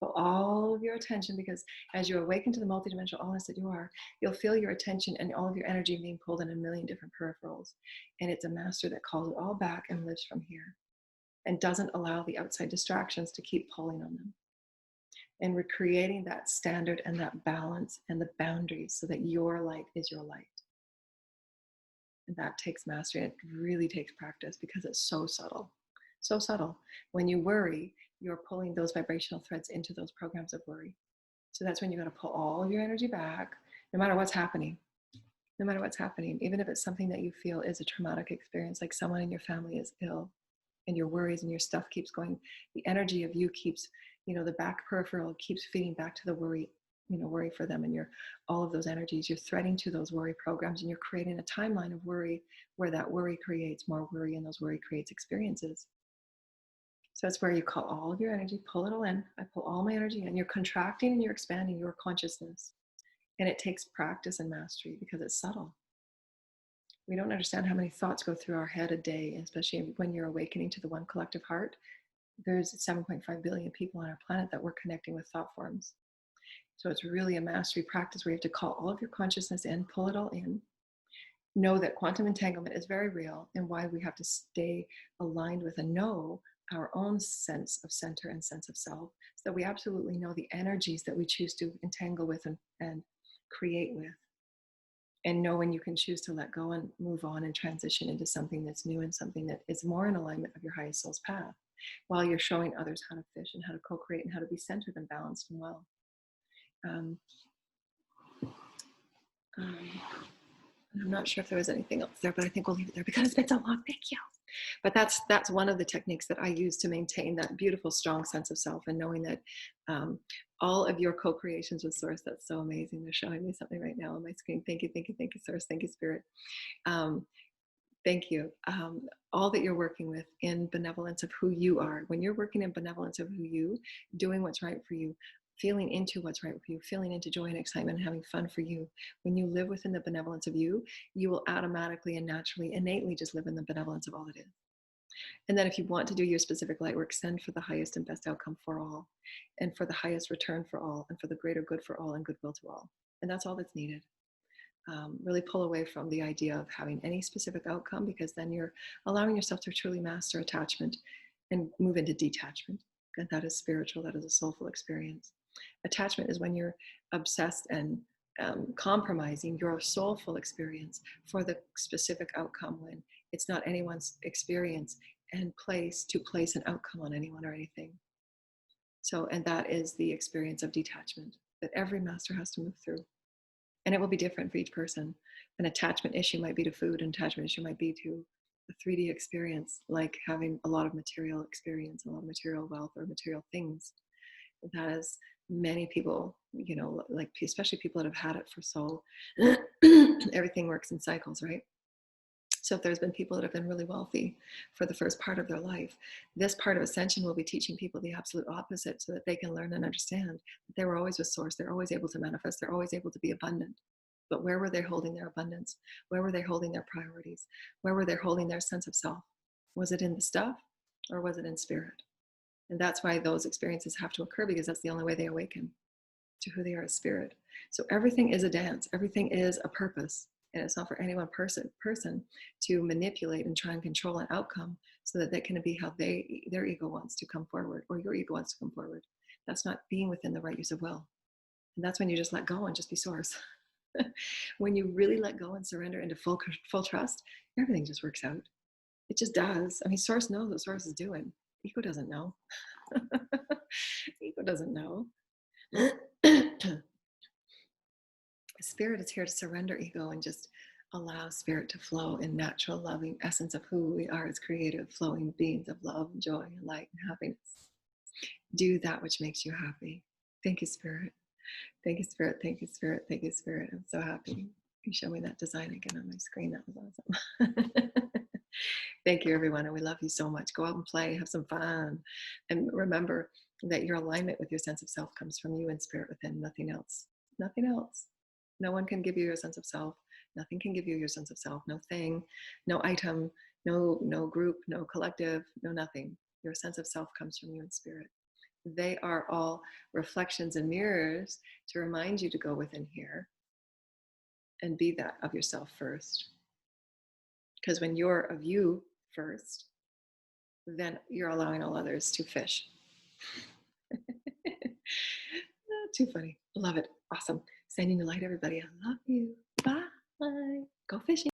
pull all of your attention, because as you awaken to the multidimensional allness that you are, you'll feel your attention and all of your energy being pulled in a million different peripherals. And it's a master that calls it all back and lives from here and doesn't allow the outside distractions to keep pulling on them. And we're creating that standard and that balance and the boundaries so that your light is your light. And that takes mastery. It really takes practice because it's so subtle. So subtle. When you worry, you're pulling those vibrational threads into those programs of worry. So that's when you got to pull all of your energy back, no matter what's happening. No matter what's happening, even if it's something that you feel is a traumatic experience, like someone in your family is ill and your worries and your stuff keeps going, the energy of you keeps, the back peripheral keeps feeding back to the worry, worry for them, and all of those energies, you're threading to those worry programs, and you're creating a timeline of worry where that worry creates more worry, and those worry creates experiences. So it's where you call all of your energy, pull it all in. I pull all my energy in. You're contracting and you're expanding your consciousness. And it takes practice and mastery because it's subtle. We don't understand how many thoughts go through our head a day, especially when you're awakening to the one collective heart. There's 7.5 billion people on our planet that we're connecting with thought forms. So it's really a mastery practice where you have to call all of your consciousness in, pull it all in. Know that quantum entanglement is very real, and why we have to stay aligned with and know our own sense of center and sense of self, so that we absolutely know the energies that we choose to entangle with and create with. And know when you can choose to let go and move on and transition into something that's new and something that is more in alignment of your highest soul's path, while you're showing others how to fish and how to co-create and how to be centered and balanced and well. I'm not sure if there was anything else there, but I think we'll leave it there because it's been so long. Thank you. But that's one of the techniques that I use to maintain that beautiful, strong sense of self, and knowing that all of your co-creations with Source, that's so amazing. They're showing me something right now on my screen. Thank you, thank you, thank you, Source. Thank you, Spirit. Thank you. All that you're working with in benevolence of who you are. When you're working in benevolence of who you, doing what's right for you, feeling into what's right for you, feeling into joy and excitement, and having fun for you. When you live within the benevolence of you, you will automatically and naturally, innately just live in the benevolence of all it is. And then if you want to do your specific light work, send for the highest and best outcome for all, and for the highest return for all, and for the greater good for all and goodwill to all. And that's all that's needed. Really pull away from the idea of having any specific outcome, because then you're allowing yourself to truly master attachment and move into detachment. And that is spiritual, that is a soulful experience. Attachment is when you're obsessed and compromising your soulful experience for the specific outcome, when it's not anyone's experience and place to place an outcome on anyone or anything. So, and that is the experience of detachment that every master has to move through. And it will be different for each person. An attachment issue might be to food, an attachment issue might be to a 3D experience, like having a lot of material experience, a lot of material wealth or material things. That is, many people, like especially people that have had it for so, everything works in cycles, right? So if there's been people that have been really wealthy for the first part of their life, this part of ascension will be teaching people the absolute opposite, so that they can learn and understand that they were always with Source. They're always able to manifest. They're always able to be abundant. But where were they holding their abundance? Where were they holding their priorities? Where were they holding their sense of self? Was it in the stuff or was it in spirit? And that's why those experiences have to occur, because that's the only way they awaken to who they are as spirit. So everything is a dance, everything is a purpose. And it's not for any one person to manipulate and try and control an outcome so that can be how their ego wants to come forward, or your ego wants to come forward. That's not being within the right use of will. And that's when you just let go and just be source. When you really let go and surrender into full trust, everything just works out. It just does. I mean, source knows what source is doing. Ego doesn't know. Ego doesn't know. Spirit is here to surrender ego and just allow spirit to flow in natural, loving essence of who we are as creative, flowing beings of love, joy, and light, and happiness. Do that which makes you happy. Thank you, Spirit. Thank you, Spirit. Thank you, Spirit. Thank you, Spirit. I'm so happy. You show me that design again on my screen. That was awesome. Thank you, everyone. And we love you so much. Go out and play, have some fun. And remember that your alignment with your sense of self comes from you and spirit within, nothing else. Nothing else. No one can give you your sense of self. Nothing can give you your sense of self. No thing, no item, no group, no collective, no nothing. Your sense of self comes from you and spirit. They are all reflections and mirrors to remind you to go within here and be that of yourself first. Because when you're of you first, then you're allowing all others to fish. Too funny. Love it. Awesome. Sending you light, everybody. I love you. Bye. Go fishing.